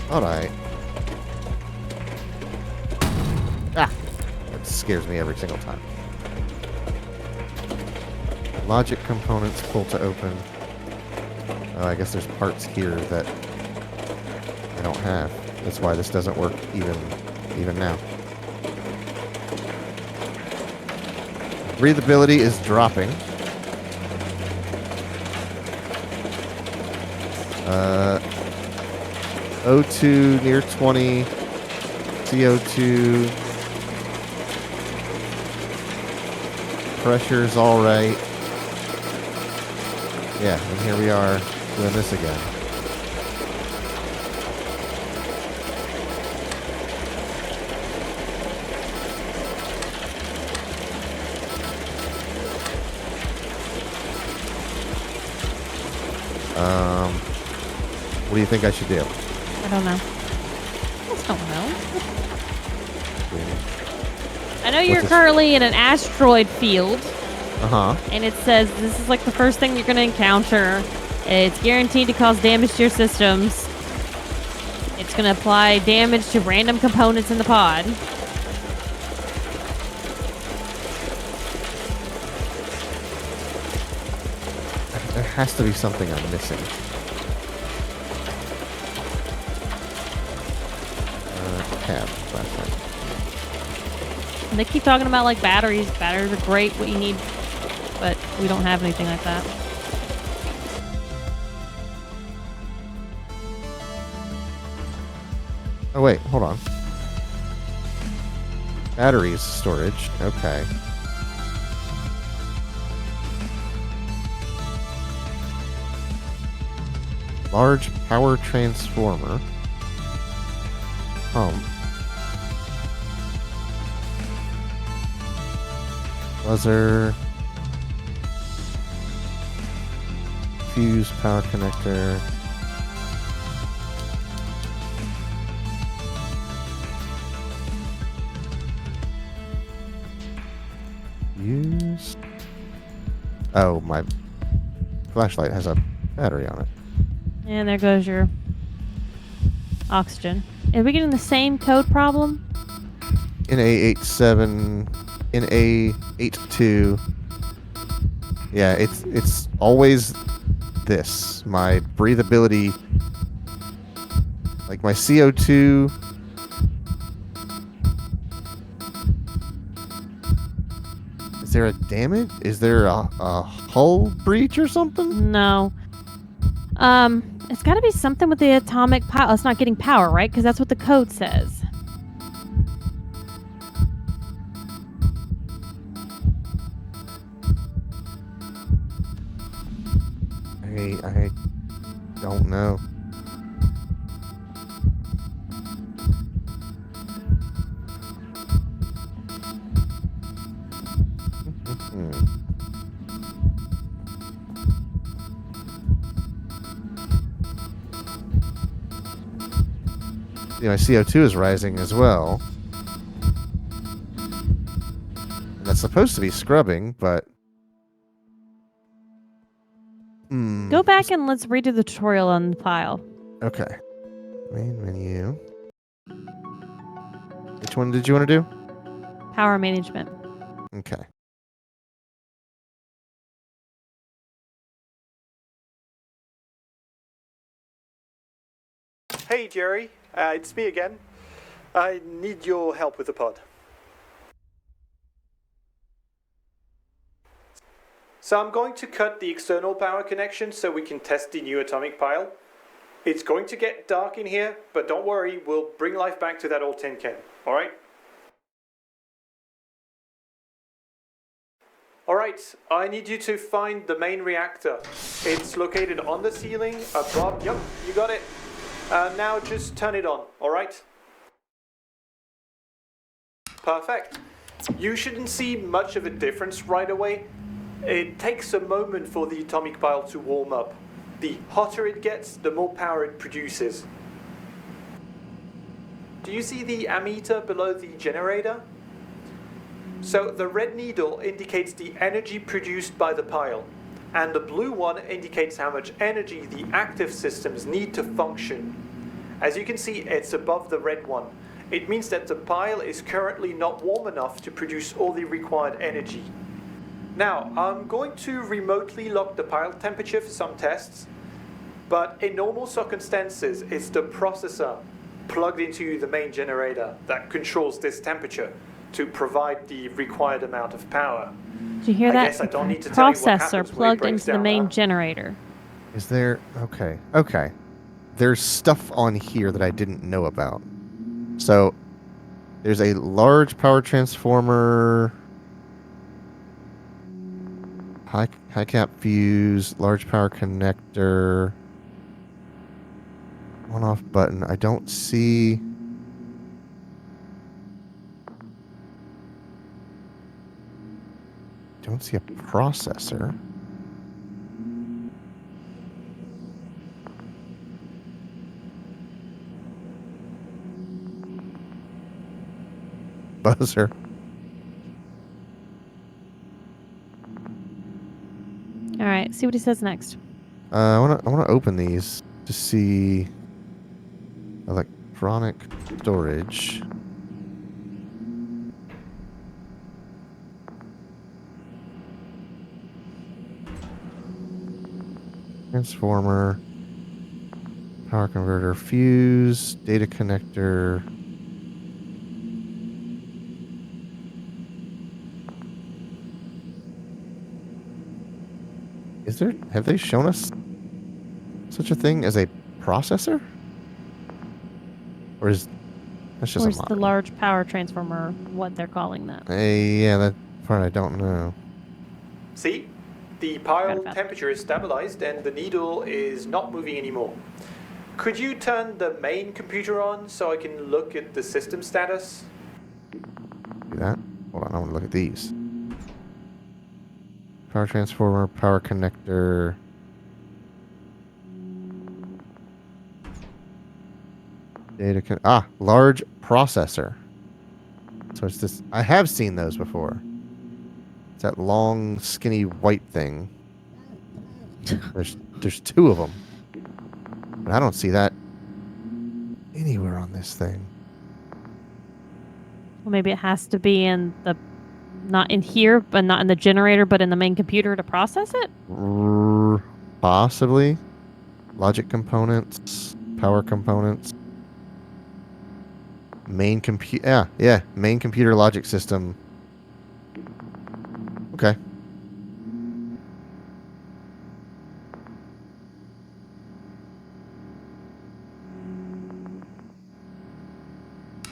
Alright. Ah! That scares me every single time. Logic components pull to open. Oh, I guess there's parts here that I don't have. That's why this doesn't work even now. Breathability is dropping. O2 near 20. CO2. Pressure's all right. Yeah, and here we are doing this again. What do you think I should do? I don't know. I just don't know. I know you're What's this? currently in an asteroid field, Uh-huh. and it says this is like the first thing you're going to encounter. It's guaranteed to cause damage to your systems. It's going to apply damage to random components in the pod. There has to be something I'm missing. Tab flashlight. And they keep talking about like batteries. Batteries are great, what you need, but we don't have anything like that. Oh wait, hold on. Batteries storage. Okay. Large power transformer. Pump. Buzzer. Fuse power connector. Use. Oh, my flashlight has a battery on it. And there goes your oxygen. Are we getting the same code problem? NA87, NA82. Yeah, it's always this. My breathability, like my CO2. Is there a damage? Is there a hull breach or something? No. It's got to be something with the atomic pile. It's not getting power, right? Because that's what the code says. I don't know. My CO2 is rising as well. That's supposed to be scrubbing, but... Go back and let's redo the tutorial on the pile. Okay. Main menu. Which one did you want to do? Power management. Okay. Hey, Jerry. It's me again. I need your help with the pod. So I'm going to cut the external power connection so we can test the new atomic pile. It's going to get dark in here, but don't worry, we'll bring life back to that old tin can, alright? Alright, I need you to find the main reactor. It's located on the ceiling, above, yep, you got it. Now just turn it on, alright? Perfect. You shouldn't see much of a difference right away. It takes a moment for the atomic pile to warm up. The hotter it gets, the more power it produces. Do you see the ammeter below the generator? So the red needle indicates the energy produced by the pile, and the blue one indicates how much energy the active systems need to function. As you can see, it's above the red one. It means that the pile is currently not warm enough to produce all the required energy. Now, I'm going to remotely lock the pile temperature for some tests, but in normal circumstances, it's the processor plugged into the main generator that controls this temperature to provide the required amount of power. Did you hear I that? guess I don't need to tell you what Processor happens when it plugged breaks into the down, main huh? generator. Is there... Okay. There's stuff on here that I didn't know about. So, there's a large power transformer... High cap fuse, large power connector, on off button. I don't see. Don't see a processor. Buzzer. All right, see what he says next. I wanna open these to see electronic storage. Transformer, power converter, fuse, data connector. Have they shown us such a thing as a processor? Or is that's just Or a is the monitor? large power transformer what they're calling that? Yeah, that part I don't know. See? The Forgot pile about temperature is stabilized and the needle is not moving anymore. Could you turn the main computer on so I can look at the system status? Do that. Hold on, I want to look at these. Power transformer, power connector. Large processor. So it's this. I have seen those before. It's that long, skinny white thing. There's two of them. But I don't see that anywhere on this thing. Well, maybe it has to be in the, not in here, but not in the generator, but in the main computer to process it? Possibly. Logic components, power components. Main computer. Yeah. Main computer logic system. Okay.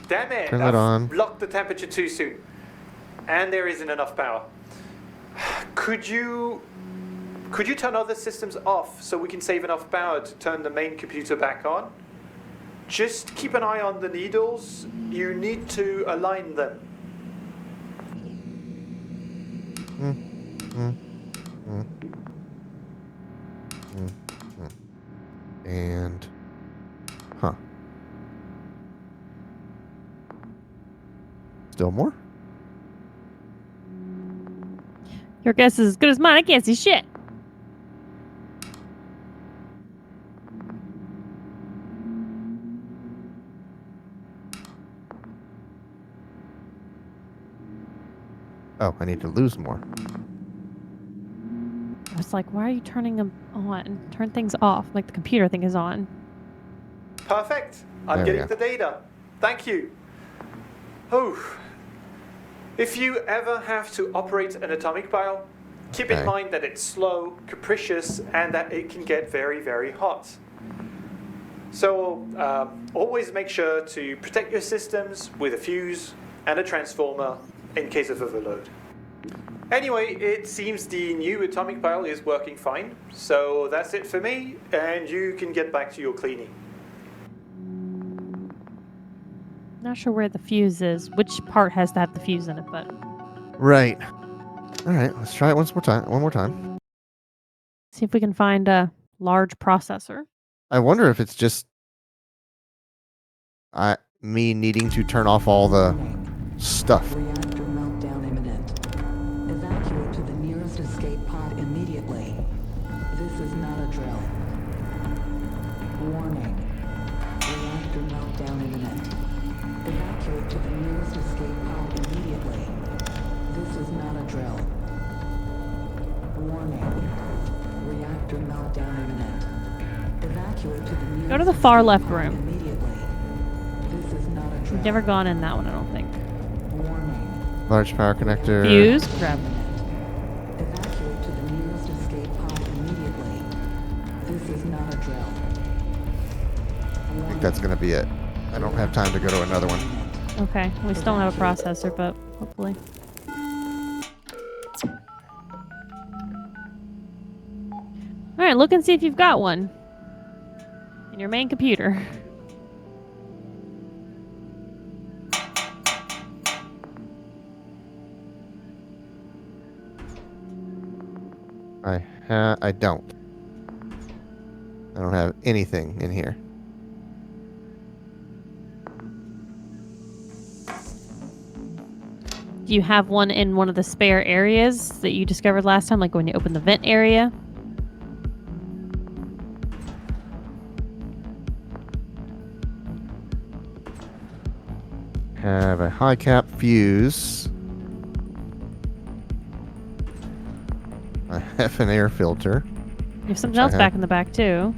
Damn it! Turn that on. Locked the temperature too soon. And there isn't enough power. Could you turn other systems off so we can save enough power to turn the main computer back on? Just keep an eye on the needles. You need to align them. And huh. Still more? Your guess is as good as mine. I can't see shit. Oh, I need to lose more. I was like, why are you turning them on? Turn things off. Like the computer thing is on. Perfect. I'm There we getting go. the data. Thank you. Oh. If you ever have to operate an atomic pile, keep in Okay. mind that it's slow, capricious, and that it can get very, very hot. So always make sure to protect your systems with a fuse and a transformer in case of overload. Anyway, it seems the new atomic pile is working fine, so that's it for me, and you can get back to your cleaning. Not sure where the fuse is. Which part has to have the fuse in it, but Right. All right, let's try it once more time. One more time. see if we can find a large processor. I wonder if it's just me needing to turn off all the stuff. Reactor meltdown imminent. Evacuate to the nearest escape pod immediately. This is not a drill. Warning. Reactor meltdown imminent. Evacuate to the nearest escape pod immediately. This is not a drill. Warning. Reactor meltdown imminent. Evacuate to the nearest Go to the far escape left pod room. immediately. This is not a drill. We've never gone in that one, I don't think. Warning. Large power connector. Fuse, grab. Evacuate to the nearest escape pod immediately. This is not a drill. I think that's going to be it. I don't have time to go to another one. Okay, we still don't have a processor, but hopefully. All right, look and see if you've got one in your main computer. I don't. I don't have anything in here. Do you have one in one of the spare areas that you discovered last time, like when you opened the vent area? Have a high cap fuse. I have an air filter. You have something Which I else have. back in the back too.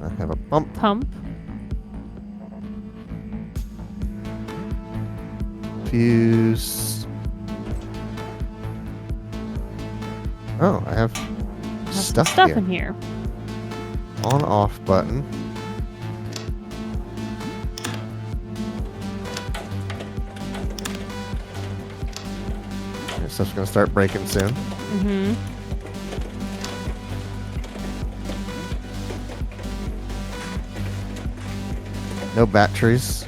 I have a pump. Pump. Fuse. Oh, I have Have some stuff, stuff here. in here. On off button. This stuff's gonna start breaking soon. Mm-hmm. No batteries.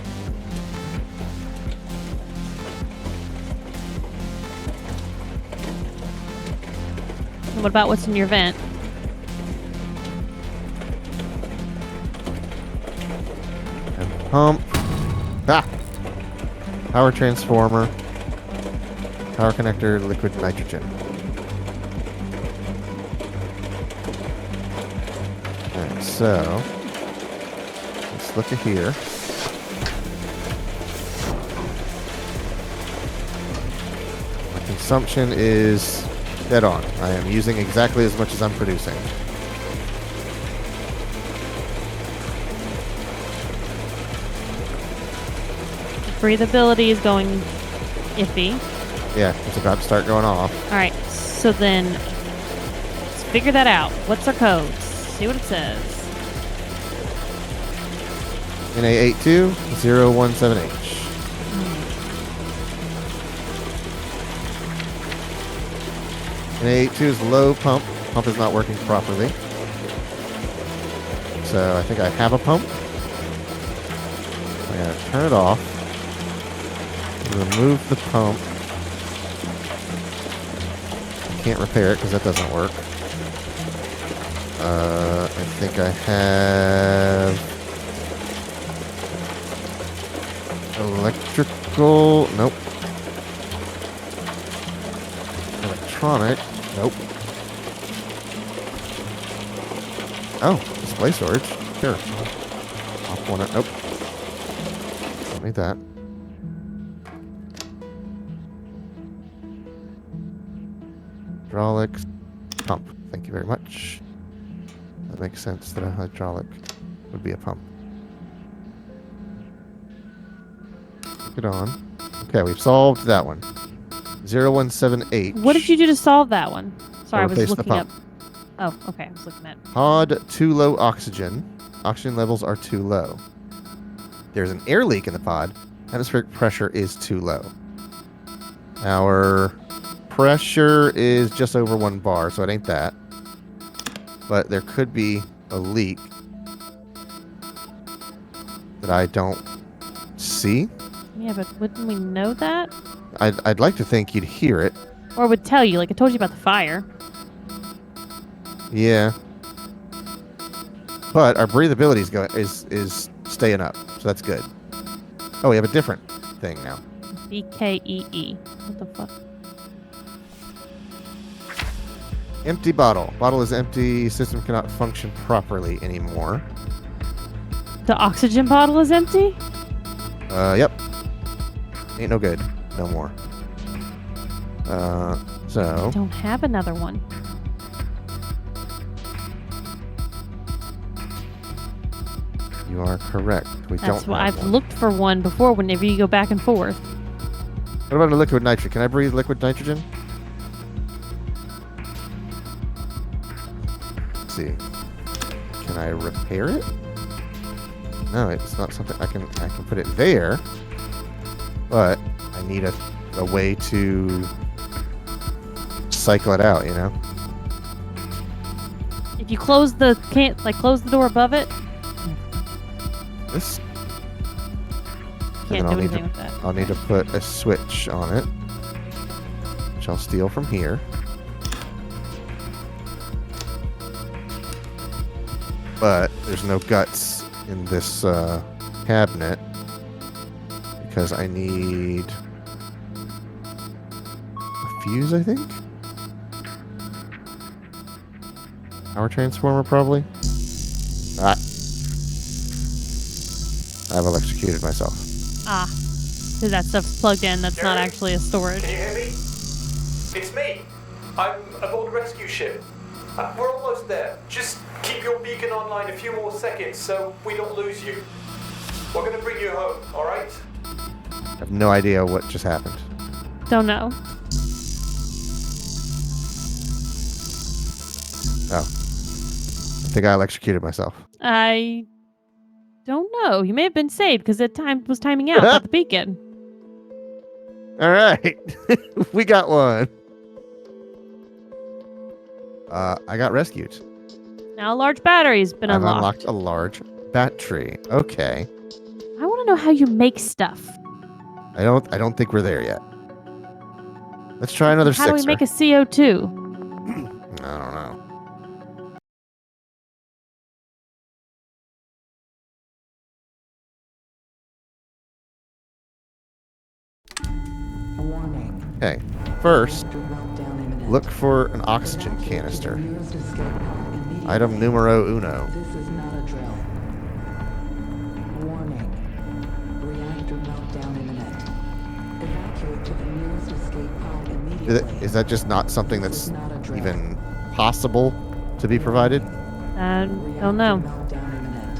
What about what's in your vent? And pump. Ah! Power transformer. Power connector, liquid nitrogen. Alright, so let's look at here. assumption is dead on. I am using exactly as much as I'm producing. Breathability is going iffy. Yeah, it's about to start going off. All right, so then let's figure that out. What's our codes? See what it says. NA82-017H. NA82 is low pump. Pump is not working properly. So I think I have a pump. I gotta turn it off. Remove the pump. Can't repair it because that doesn't work. I think I have electrical. Nope. Electronic. Nope. Oh, display storage. Sure. Off one. Nope. Don't need that. Hydraulics. Pump. Thank you very much. That makes sense that a hydraulic would be a pump. Click it on. Okay, we've solved that one. 017H. What did you do to solve that one? Sorry, I was replaced the looking up. pump. Oh, okay. I was looking at. Pod too low oxygen. Oxygen levels are too low. There's an air leak in the pod. Atmospheric pressure is too low. Our pressure is just over 1 bar, so it ain't that. But there could be a leak that I don't see. Yeah, but wouldn't we know that? I'd like to think you'd hear it. Or would tell you, like I told you about the fire. Yeah. But our breathability is staying up, so that's good. Oh, we have a different thing now. BKEE. What the fuck? Empty bottle. Bottle is empty. System cannot function properly anymore. The oxygen bottle is empty? Yep. Ain't no good. No more. So Don't have another one. you are correct. We That's don't why have I've one. looked for one before whenever you go back and forth. What about a liquid nitrogen? Can I breathe liquid nitrogen? Let's see. Can I repair it? No, it's not something I can put it there. But I need a way to cycle it out, you know? If you close the close the door above it, This can't then do I'll need anything with that. I'll need to put a switch on it, which I'll steal from here. But there's no guts in this cabinet because I need a fuse, I think? Power transformer, probably? Ah. I've electrocuted myself. Ah, so that stuff's plugged in. That's not Jerry? actually a storage. Can you hear me? It's me. I'm aboard the rescue ship. We're almost there. Just keep your beacon online a few more seconds so we don't lose you. We're gonna bring you home, alright? I have no idea what just happened. Don't know. Oh. I think I electrocuted myself. I don't know. You may have been saved because it was timing out at the beacon. All right. We got one. I got rescued. Now a large battery's been I've unlocked. unlocked a large battery. Okay. I want to know how you make stuff. I don't think we're there yet. Let's try another How do we sixer. make a CO2? I don't know. Warning. Okay. First, Reactor meltdown imminent. look for an oxygen Evacuate to the canister. nearest escape pod immediately. Item numero uno. This is not a drill. Warning. Reactor meltdown imminent. Evacuate to to the nearest escape pod immediately. Is that just not something This that's is not a drill. even possible to be provided? Don't know. Reactor meltdown imminent.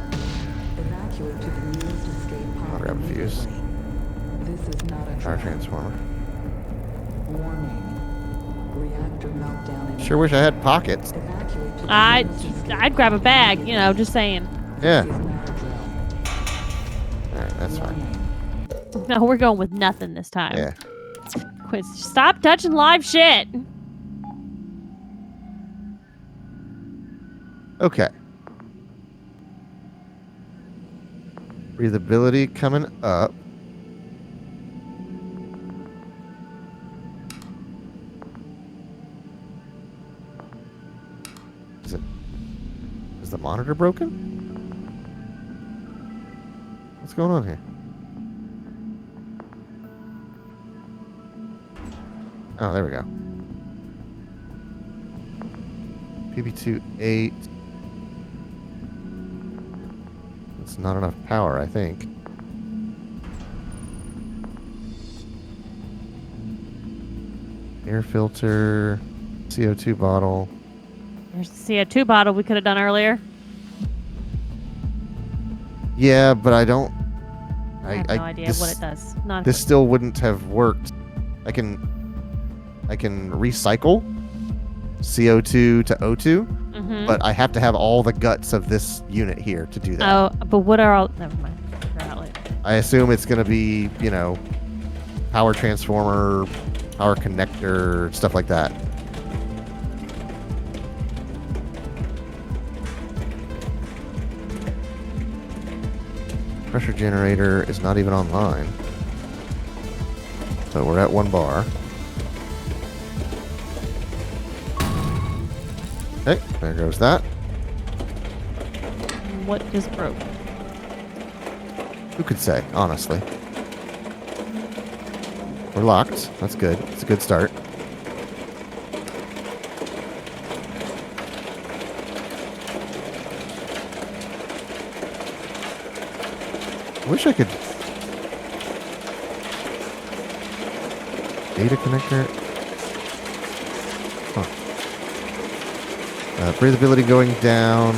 Evacuate to the nearest escape pod I'll grab a fuse. immediately. This is not a Power drill. transformer. Warning. Reactor meltdown imminent. Sure wish I had pockets. Evacuate to the I'd nearest escape I'd grab a pod bag. immediately. Just saying. Yeah. This is not a drill. Alright, that's fine. Warning. No, we're going with nothing this time. Yeah. Quit. Stop touching live shit. Okay. Breathability coming up. Is the monitor broken? What's going on here? Oh, there we go. PB28. That's not enough power, I think. Air filter, CO2 bottle. There's the CO2 bottle we could have done earlier. Yeah, but I don't. I have no idea this, what it does. Not This still wouldn't have worked. I can recycle CO2 to O2, Mhm. but I have to have all the guts of this unit here to do that. Oh, but what are all? Never mind. Figure out later. I assume it's going to be, power transformer, power connector, stuff like that. Pressure generator is not even online. So we're at 1 bar. Okay, there goes that. What just broke? Who could say, honestly? We're locked. That's good. It's a good start. I wish I could... Data connector? Huh. Breathability going down.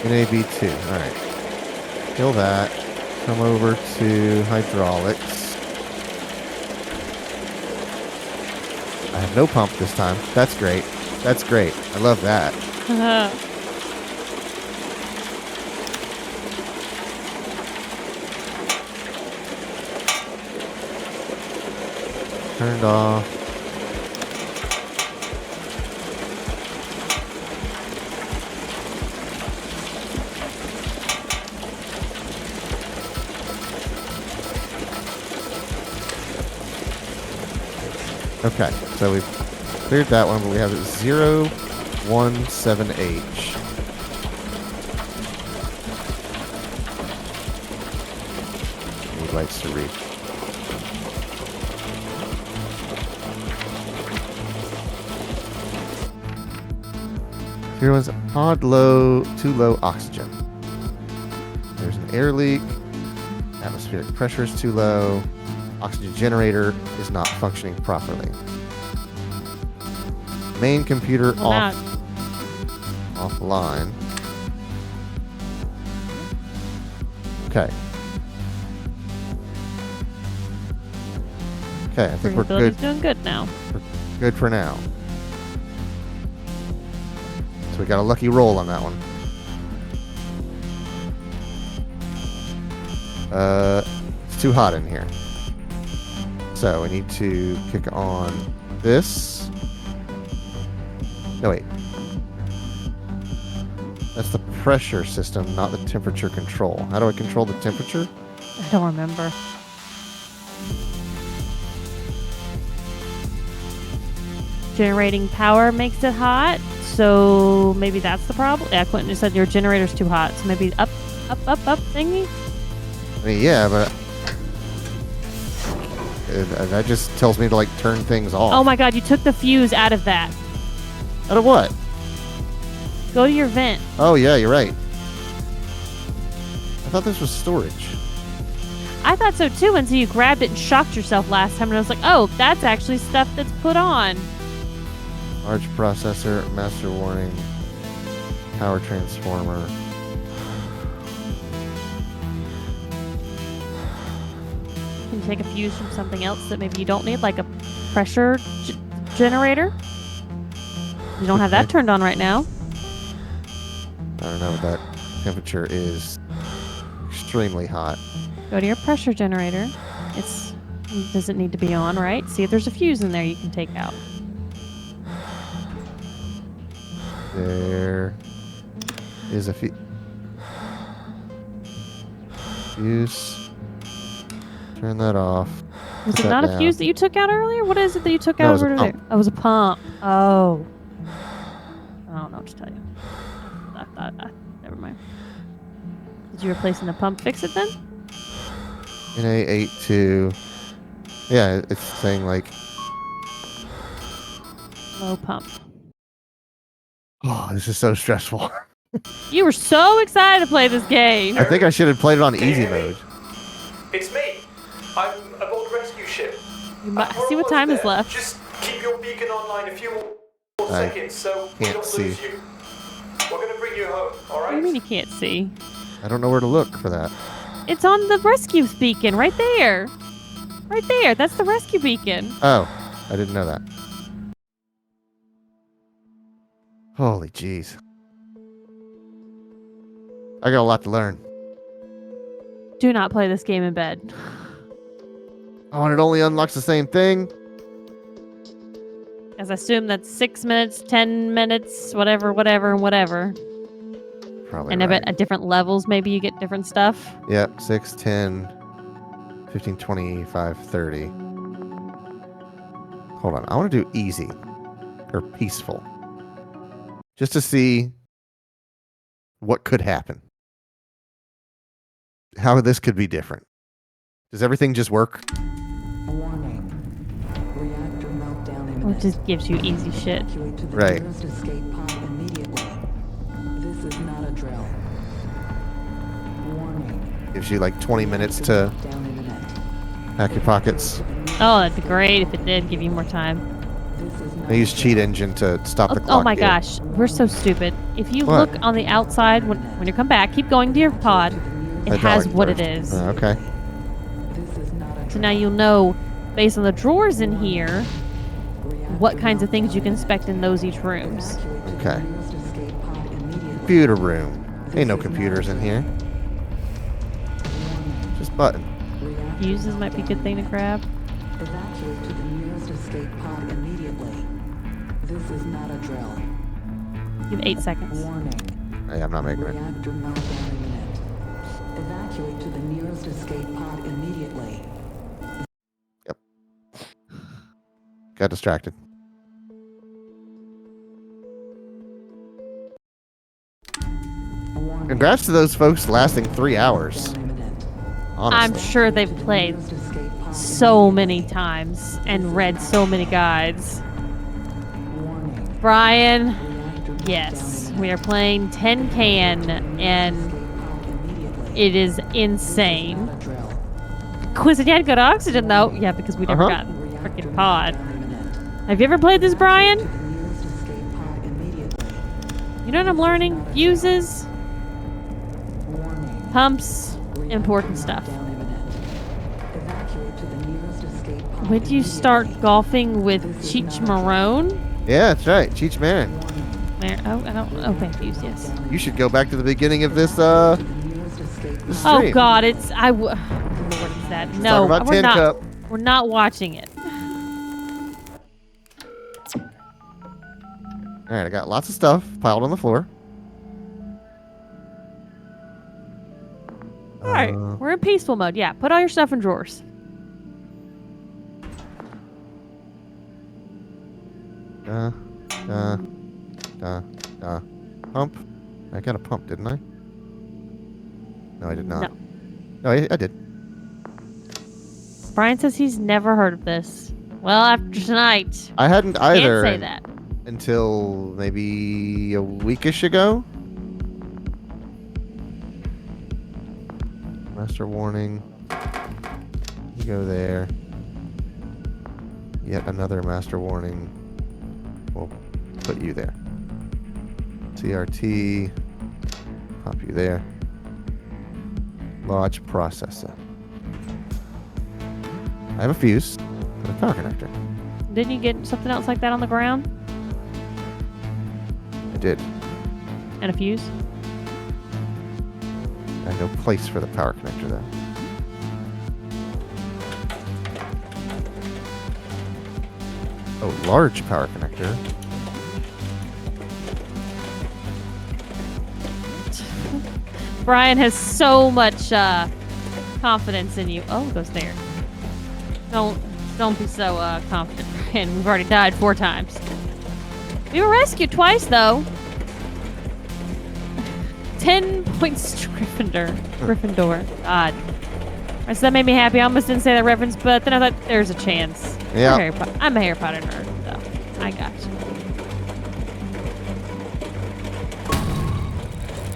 NAB2. Alright. Kill that. Come over to hydraulics. I have no pump this time. That's great. That's great. I love that. Turned off. Okay, so we've cleared that one, but we have 017H. Need lights to read. Here was pod low, too low oxygen. There's an air leak. Atmospheric pressure is too low. Oxygen generator is not functioning properly. Main computer offline. Okay. Okay, I think we're good. Doing good now. We're good for now. So we got a lucky roll on that one. It's too hot in here. So we need to kick on this. No, wait. That's the pressure system, not the temperature control. How do I control the temperature? I don't remember. Generating power makes it hot, so maybe that's the problem. Yeah, Quentin just said your generator's too hot, so maybe up thingy. I mean, yeah, but that just tells me to like turn things off. Oh my god, you took the fuse out of that. Out of what? Go to your vent. Oh yeah, you're right. thought this was storage. I thought so too until you grabbed it and shocked yourself last time, and I was like, oh, that's actually stuff that's put on. Large processor, master warning, power transformer. Can you take a fuse from something else that maybe you don't need, like a pressure generator? You don't have that turned on right now. I don't know what that temperature is. Extremely hot. Go to your pressure generator. It doesn't need to be on, right? See if there's a fuse in there you can take out. There is a fuse. Turn that off. Was Put it that not a down. fuse that you took out earlier? What is it that you took No, it out was a over there? pump. Oh, it was a pump. Oh. I don't know what to tell you. Never mind. Did you replace the pump? Fix it then? NA82. Yeah, it's saying like, Low pump. oh, this is so stressful. You were so excited to play this game. I think I should have played it on easy mode. It's me. I'm aboard the rescue ship. You might We're see what almost time is there. left. Just keep your beacon online a few more I seconds so we can't don't see. lose you. We're gonna bring you home, What do alright? you mean you can't see? I don't know where to look for that. It's on the rescue beacon right there. Right there. That's the rescue beacon. Oh, I didn't know that. Holy jeez. I got a lot to learn. Do not play this game in bed. Oh, and it only unlocks the same thing? As I assume that's 6 minutes, 10 minutes, whatever. Probably And I right. bet at different levels, maybe you get different stuff. Yep, 6, 10, 15, 25, 30. Hold on. I want to do easy or peaceful. Just to see what could happen. How this could be different. Does everything just work? Warning. Reactor meltdown Or it imminent. just gives you easy shit. Evacuate to the Right. nearest escape pod immediately. This is not a drill. Warning. Gives you like 20 minutes to Meltdown imminent. pack your pockets. Oh, that'd be great if it did give you more time. This is not I use a cheat drill. engine to stop Oh, the clock. oh my here. gosh, we're so stupid. If you What? look on the outside when you come back, keep going to your pod. It has Hydraulic what it first. is. Okay. This is not a So now you'll know, based on the drawers in here, what kinds of things you can expect in those each rooms. Okay. Computer room. Ain't no computers in here. Just button. Fuses might be a good thing to grab. Evacuate to the nearest escape pod immediately. This is not a drill. You have 8 seconds. Warning. Hey, I'm not making it. Reactor meltdown imminent. Evacuate to the nearest escape pod immediately. Got distracted. Warning. Congrats to those folks lasting 3 hours. Meltdown imminent. I'm Honestly. sure they've played Nearest escape pod so many times and read so many guides. Warning. Brian, Reactor yes, meltdown we are playing 10 can and imminent. Escape pod immediately. it is This is insane. not a drill. Quiz, you had to go to oxygen though. Yeah, because we never got freaking pod. Have you ever played this, Brian? To the nearest escape pod immediately. You know what I'm learning? Fuses, Warning. pumps, important stuff. Meltdown imminent. Evacuate to the nearest escape pod When do you start immediately. golfing with Cheech Marone? Yeah, that's right. Cheech Marin. Where? Oh, I don't. Okay, fuse. Yes. You should go back to the beginning of this To the nearest escape pod. this Oh stream. God, it's Lord, is that? Talk No, about we're Tin not. Cup. We're not watching it. All right, I got lots of stuff piled on the floor. All right, we're in peaceful mode. Yeah, put all your stuff in drawers. Pump. I got a pump, didn't I? No, I did not. No. No, I did. Brian says he's never heard of this. Well, after tonight, I hadn't either can't say that. until maybe a weekish ago. Master warning. You go there. Yet another master warning. We'll put you there. CRT. Pop you there. Lodge processor. I have a fuse and a power connector. Didn't you get something else like that on the ground? I did. And a fuse? I have no place for the power connector though. Oh, large power connector. Brian has so much confidence in you. Oh, it goes there. Don't be so confident, Brian. We've already died 4 times. We were rescued twice, though. 10 points to Gryffindor. God. So that made me happy. I almost didn't say that reference, but then I thought there's a chance. Yeah. I'm a Harry Potter nerd, so I got you.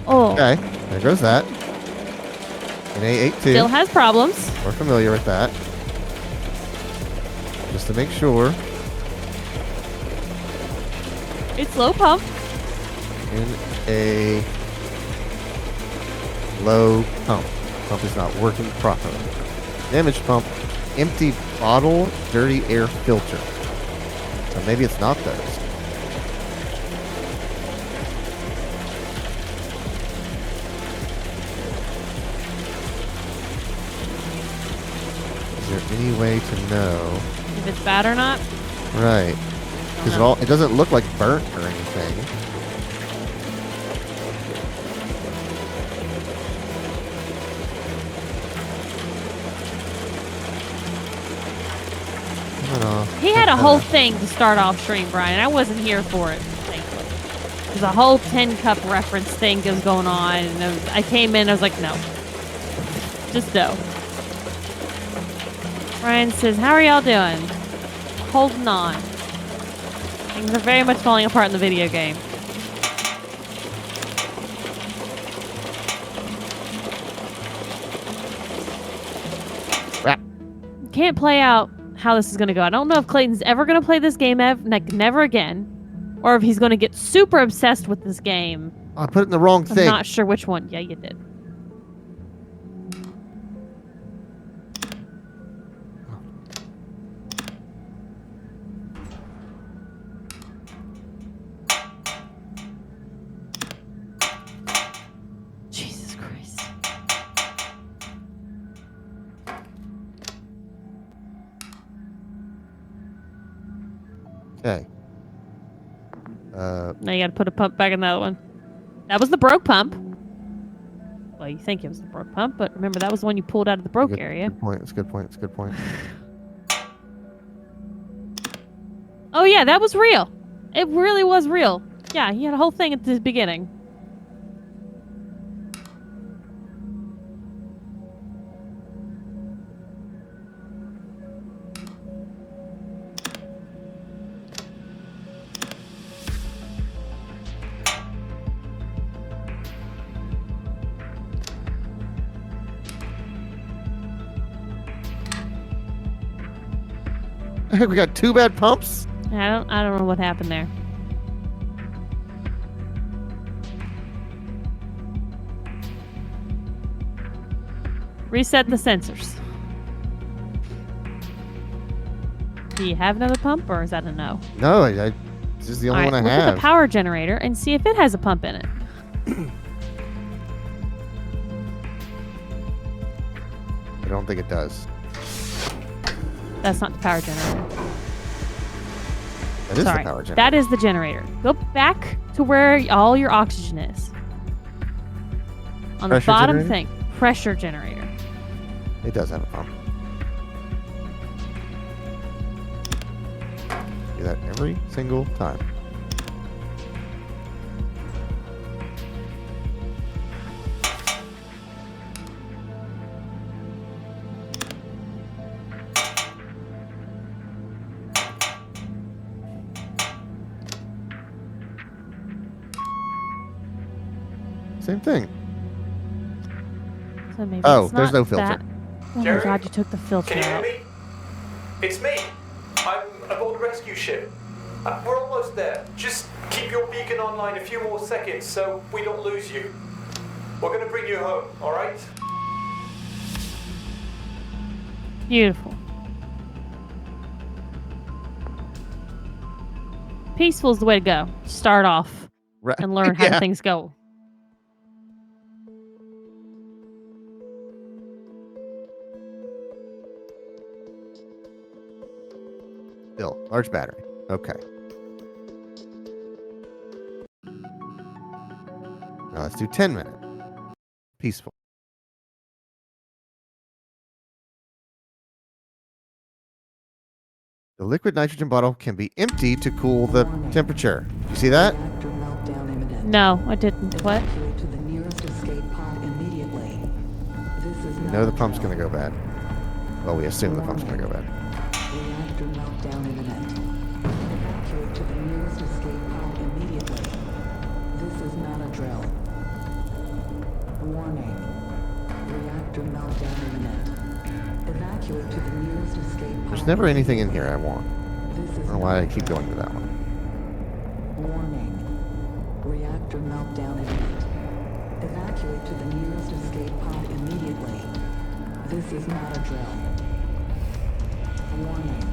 Oh. Okay, there goes that. An A82. Still has problems. We're familiar with that. Just to make sure. It's low pump. In a low pump. Pump is not working properly. Damage pump. Empty bottle. Dirty air filter. So maybe it's not those. Is there any way to know? If it's bad or not? Right. Because it doesn't look like burnt or anything. He had a whole thing to start off stream, Brian. I wasn't here for it, thankfully. There's a whole 10 cup reference thing that was going on, and I came in, I was like, no. Just no. Brian says, how are y'all doing? Holding on. Things are very much falling apart in the video game. Can't play out how this is going to go. I don't know if Clayton's ever going to play this game never again, or if he's going to get super obsessed with this game. I put it in the wrong thing. I'm not sure which one. Yeah, you did. Jesus Christ. Okay. Now you got to put a pump back in the other one. That was the broke pump. Well, you think it was the broke pump, but remember that was the one you pulled out of the broke area. Good point. It's a good point. It's a good point. Oh yeah, that was real. It really was real. Yeah, he had a whole thing at the beginning. We got 2 bad pumps? I don't know what happened there. Reset the sensors. Do you have another pump, or is that a no? No, this is the only one I look have. at the power generator and see if it has a pump in it. I don't think it does. That's not the power generator. That is Sorry, the power generator. that is the generator. Go back to where all your oxygen is. On the Pressure bottom generator? thing, pressure generator. It does have a pump. Do that every single time. Same thing. So maybe Oh, it's there's not no filter. that. Oh my Jerry? god, you took the filter Can you hear out. me? It's me. I'm aboard the rescue ship. We're almost there. Just keep your beacon online a few more seconds so we don't lose you. We're gonna bring you home, alright? Beautiful. Peaceful is the way to go. Start off Right. and learn how Yeah. things go. Still, large battery. Okay. Now let's do 10 minutes. Peaceful. The liquid nitrogen bottle can be emptied to cool the temperature. You see that? Reactor meltdown imminent. No, I didn't. What? Evacuate to the nearest escape pod immediately. This is We not know the a pump's drill. going to go bad. Well, we assume the pump's going to go bad. Reactor meltdown imminent. Evacuate to the nearest escape pod immediately. This is not a drill. Warning. Reactor meltdown imminent. Evacuate to the nearest escape pod. There's never anything in here I want. This I is don't know why I not a keep drill. going to that one. Warning. Reactor meltdown imminent. Evacuate to the nearest escape pod immediately. This is not a drill. Warning.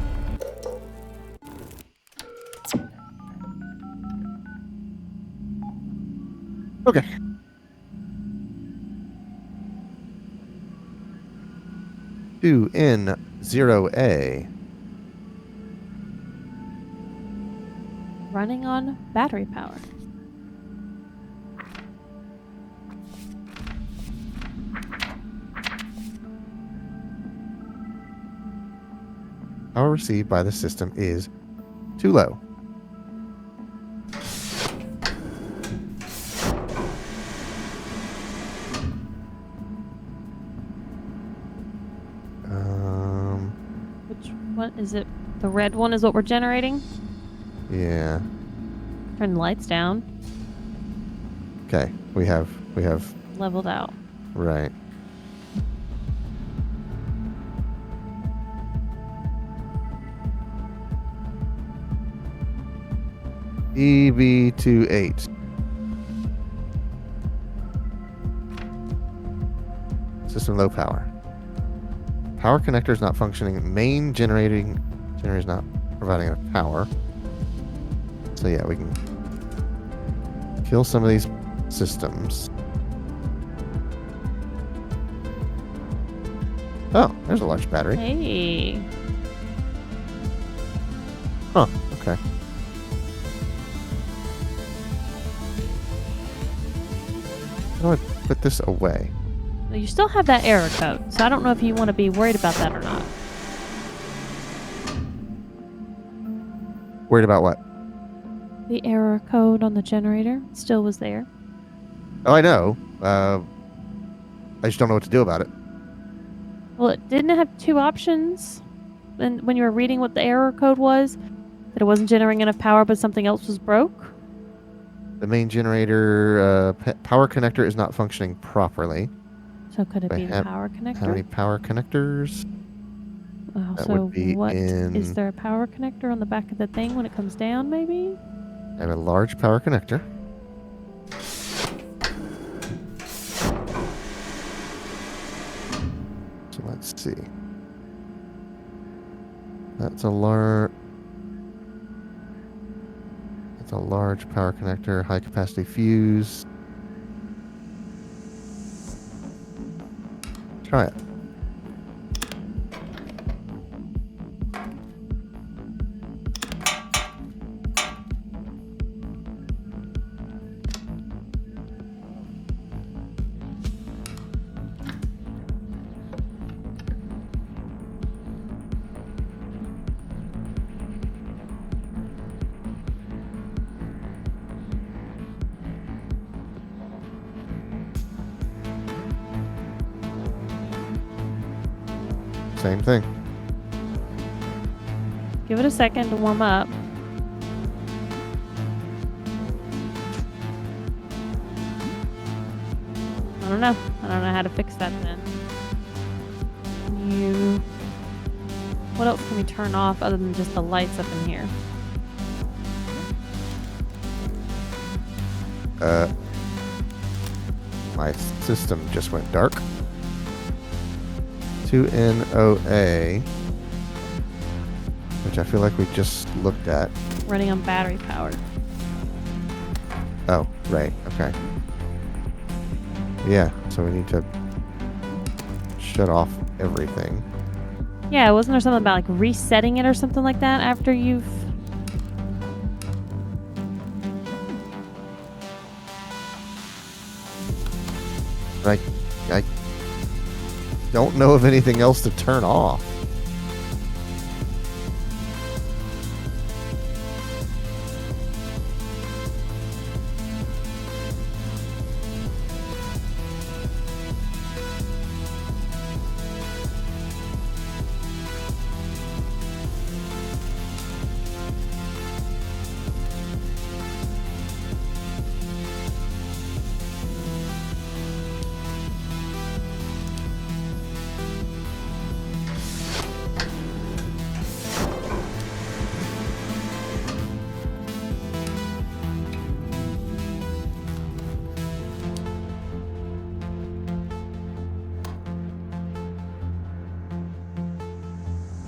Okay. Two N0A. Running on battery power. Power received by the system is too low. Which one is it? The red one is what we're generating? Yeah. Turn the lights down. Okay. We have Leveled out. right. EV28. System low power. Power connector is not functioning. Main generator is not providing enough power. So yeah, we can kill some of these systems. Oh, there's a large battery. Hey. Huh, okay. How do I put this away? Well, you still have that error code, so I don't know if you want to be worried about that or not. Worried about what? The error code on the generator still was there. Oh, I know. I just don't know what to do about it. Well, it didn't have two options when you were reading what the error code was, that it wasn't generating enough power, but something else was broke. The main generator power connector is not functioning properly. So could it I be the have- power How many connector? power connectors? Oh, that so would be what in- is there a power connector on the back of the thing when it comes down? Maybe. I have a large power connector. So let's see. That's a large power connector, high capacity fuse. Try it. Same thing. Give it a second to warm up. I don't know. I don't know how to fix that then. You. What else can we turn off other than just the lights up in here? My system just went dark. 2NOA, which I feel like we just looked at. Running on battery power. Oh, right. Okay. Yeah, so we need to shut off everything. Yeah, wasn't there something about like resetting it or something like that after you've... I don't know of anything else to turn off.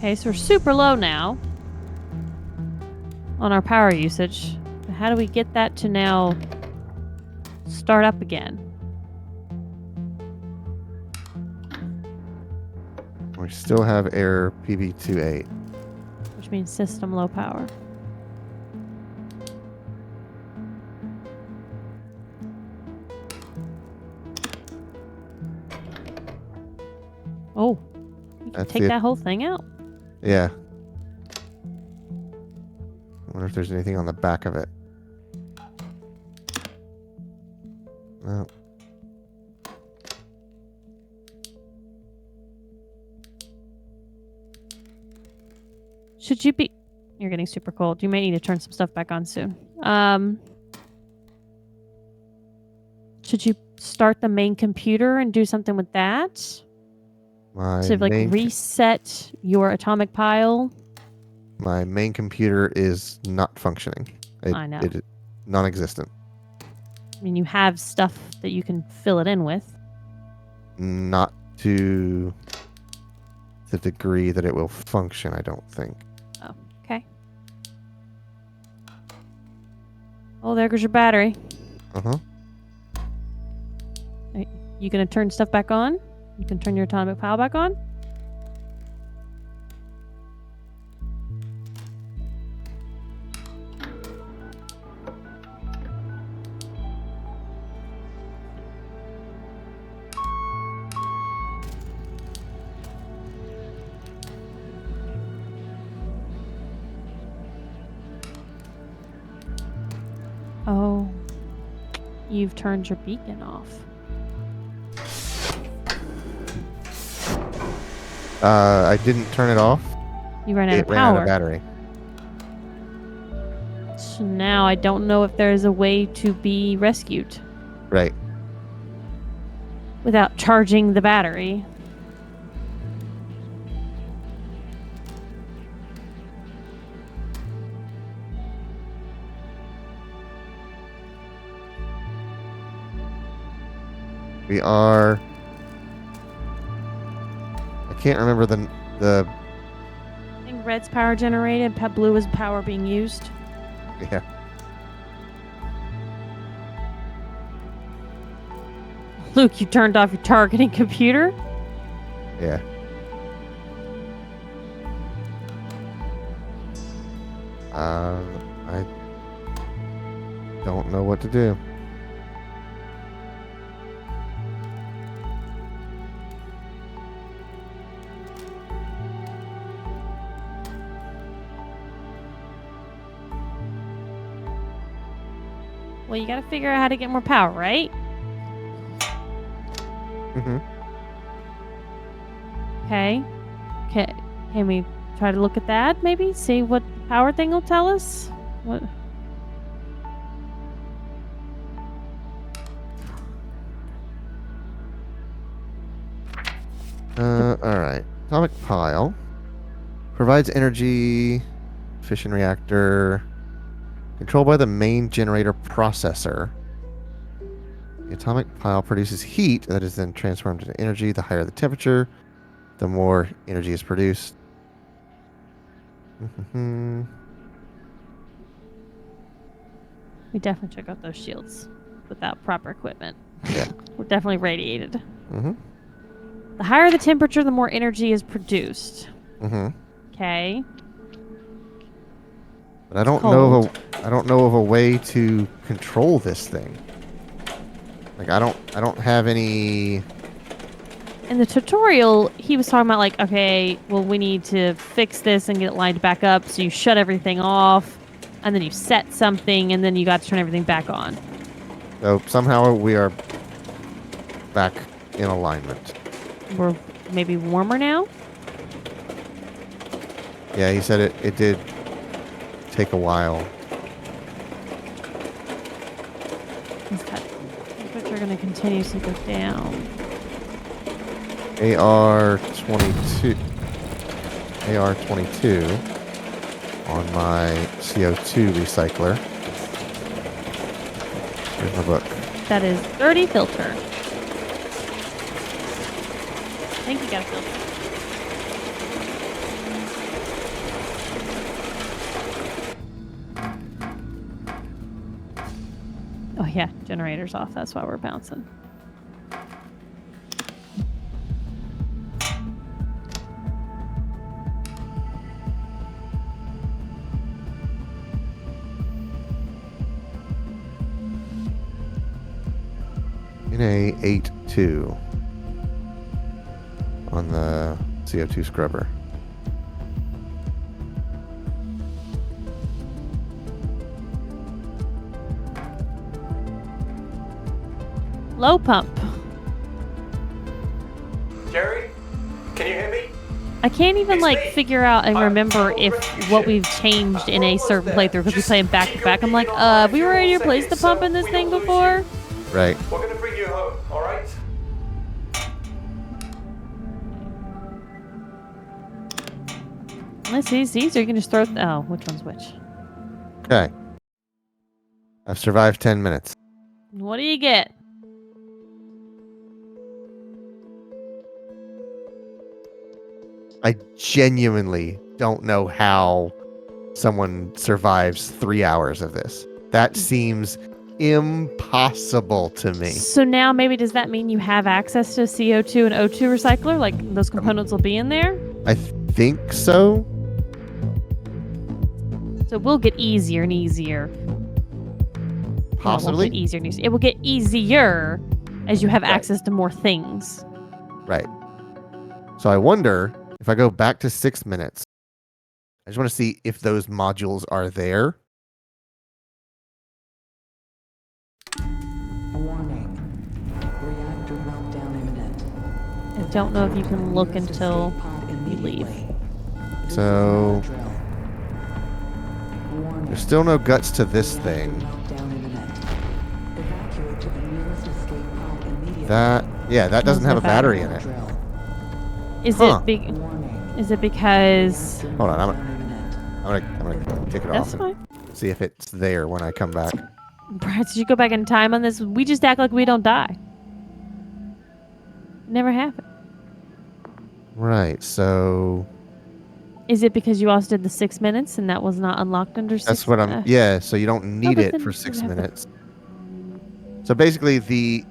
Okay, so we're super low now on our power usage. How do we get that to now start up again? We still have error PB28. Which means system low power. Oh, you can That's take it. that whole thing out. Yeah. I wonder if there's anything on the back of it. No. Should you be... You're getting super cold. You may need to turn some stuff back on soon. Should you start the main computer and do something with that? My To like main, reset your atomic pile? my main computer is not functioning. I know. It is non-existent. I mean, you have stuff that you can fill it in with. Not to the degree that it will function, I don't think. Oh, okay. Oh, there goes your battery. Uh-huh. You gonna turn stuff back on? You can turn your atomic pile back on? Oh, you've turned your beacon off. I didn't turn it off. You ran out It of ran out power. of battery. So now I don't know if there's a way to be rescued Right. without charging the battery. We are... I can't remember the I think red's power generated, blue is power being used. yeah. Luke, you turned off your targeting computer? Yeah. I don't know what to do. Well, you gotta figure out how to get more power, right? Mm-hmm. Okay. Can we try to look at that, maybe? See what the power thing will tell us? What? All right. Atomic pile provides energy. Fission reactor controlled by the main generator processor. The atomic pile produces heat that is then transformed into energy. The higher the temperature, the more energy is produced. We definitely took out those shields without proper equipment. Yeah. We're definitely radiated. Mm-hmm. The higher the temperature, the more energy is produced. Mm-hmm. Okay. But I don't know of a way to control this thing. Like I don't have any. In the tutorial, he was talking about like, okay, well, we need to fix this and get it lined back up. So you shut everything off, and then you set something, and then you got to turn everything back on. So somehow we are back in alignment. We're maybe warmer now. Yeah, he said it did take a while. Is that temperature going to continuously go down? AR-22 on my CO2 recycler. Here's my book. That is 30 filter. I think you got a filter. Oh yeah, generator's off. That's why we're bouncing. NA 8.2 on the CO2 scrubber. Low pump. Jerry, can you hear me? I can't even It's like me. figure out and I'm remember on if rescue what ship. we've changed in a We're certain almost there. playthrough because we Just play them back keep to back. your I'm like, video on we for already all replaced the seconds, pump in so this we thing don't lose before. you. Right. We're gonna bring you home, all right? Let's see these, or you can just throw. Oh, which one's which? Okay. I've survived 10 minutes. What do you get? I genuinely don't know how someone survives 3 hours of this. That seems impossible to me. So now maybe does that mean you have access to CO2 and O2 recycler? Like those components will be in there? I think so. So it will get easier and easier. No, it won't Possibly. get easier and easier. It will get easier as you have Right. access to more things. Right. So I wonder if I go back to 6 minutes. I just want to see if those modules are there. Warning. Reactor meltdown imminent. I don't know if you can look until you leave. So there's still no guts to this thing. That doesn't have a battery in it. Is Huh. is it because Hold on, I'm gonna take it that's off fine? and see if it's there when I come back. Brad, did you go back in time on this? We just act like we don't die. Never happened. Right. So Is it because you also did the 6 minutes and that was not unlocked under 6? that's what I'm. Yeah. So you don't need but it then for you 6 have the- minutes. So basically, the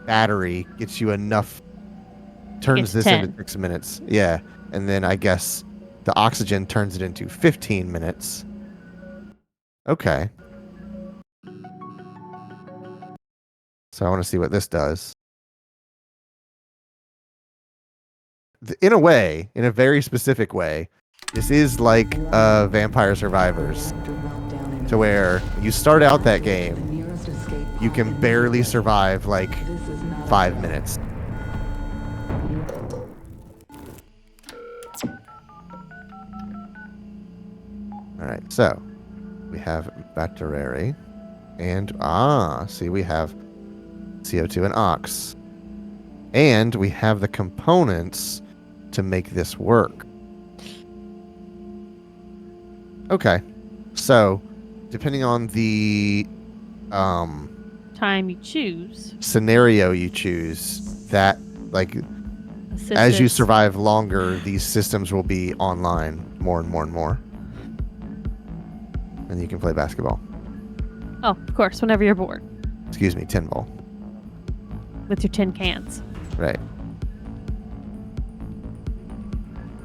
battery gets you enough. Turns Gets this 10. into 6 minutes. Yeah, and then I guess the oxygen turns it into 15 minutes. Okay. So I want to see what this does. In a way, in a very specific way, this is like Vampire Survivors, to where you start out that game, you can barely survive like 5 minutes. All right, so we have battery, and see, we have CO2 and ox. And we have the components to make this work. Okay. So, depending on the Time you choose. scenario you choose, that, like, as you survive longer, these systems will be online more and more and more. And you can play basketball. Oh, of course, whenever you're bored. Excuse me, 10 ball. With your tin cans. Right.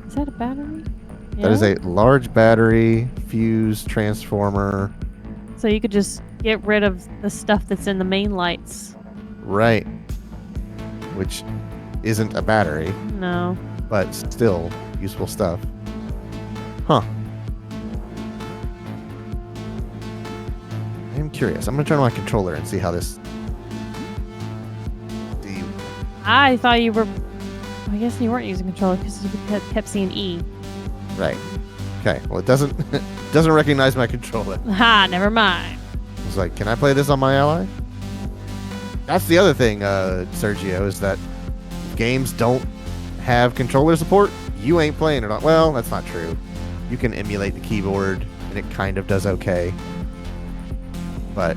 Is that a battery? That is a large battery, fuse, transformer. So you could just get rid of the stuff that's in the main lights. Right. Which isn't a battery, No. but still useful stuff. Huh. I'm curious. I'm going to turn on my controller and see how this... I thought you were... I guess you weren't using controller because you kept seeing E. Right. Okay. Well, it doesn't doesn't recognize my controller. Ha, never mind. I was like, can I play this on my Ally? That's the other thing, Sergio, is that games don't have controller support. You ain't playing it on... Well, that's not true. You can emulate the keyboard, and it kind of does okay. But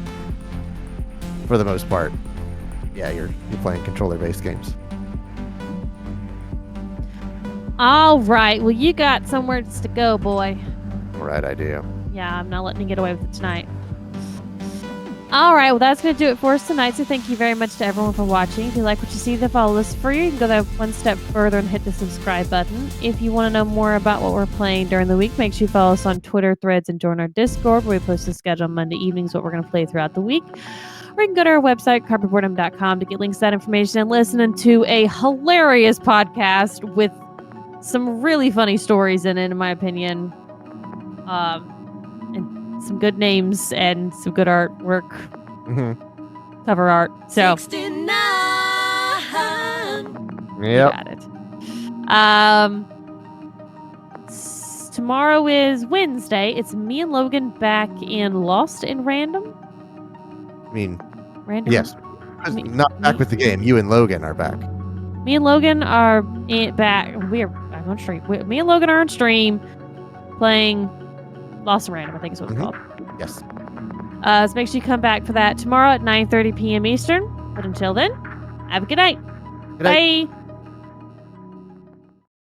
for the most part, yeah, you're playing controller-based games. All right. Well, you got somewhere to go, boy. Right, I do. Yeah, I'm not letting you get away with it tonight. All right. Well, that's going to do it for us tonight. So thank you very much to everyone for watching. If you like what you see, then follow us for you. You can go that one step further and hit the subscribe button. If you want to know more about what we're playing during the week, make sure you follow us on Twitter, Threads, and join our Discord, where we post a schedule on Monday evenings what we're going to play throughout the week. Or you can go to our website, carpetboredom.com, to get links to that information and listening to a hilarious podcast with some really funny stories in it, in my opinion. And some good names and some good artwork. Mm-hmm. Cover art. So 69. you Yep. got it. Tomorrow is Wednesday. It's me and Logan back in Lost in Random. I mean, Random. yes. Me- Not back me- with the game. You and Logan are back. Me and Logan are back. We are back on stream. Me and Logan are on stream playing Lost in Random, I think is what it's called. Yes. So make sure you come back for that tomorrow at 9:30 p.m. Eastern. But until then, have a good night. Good night. Bye.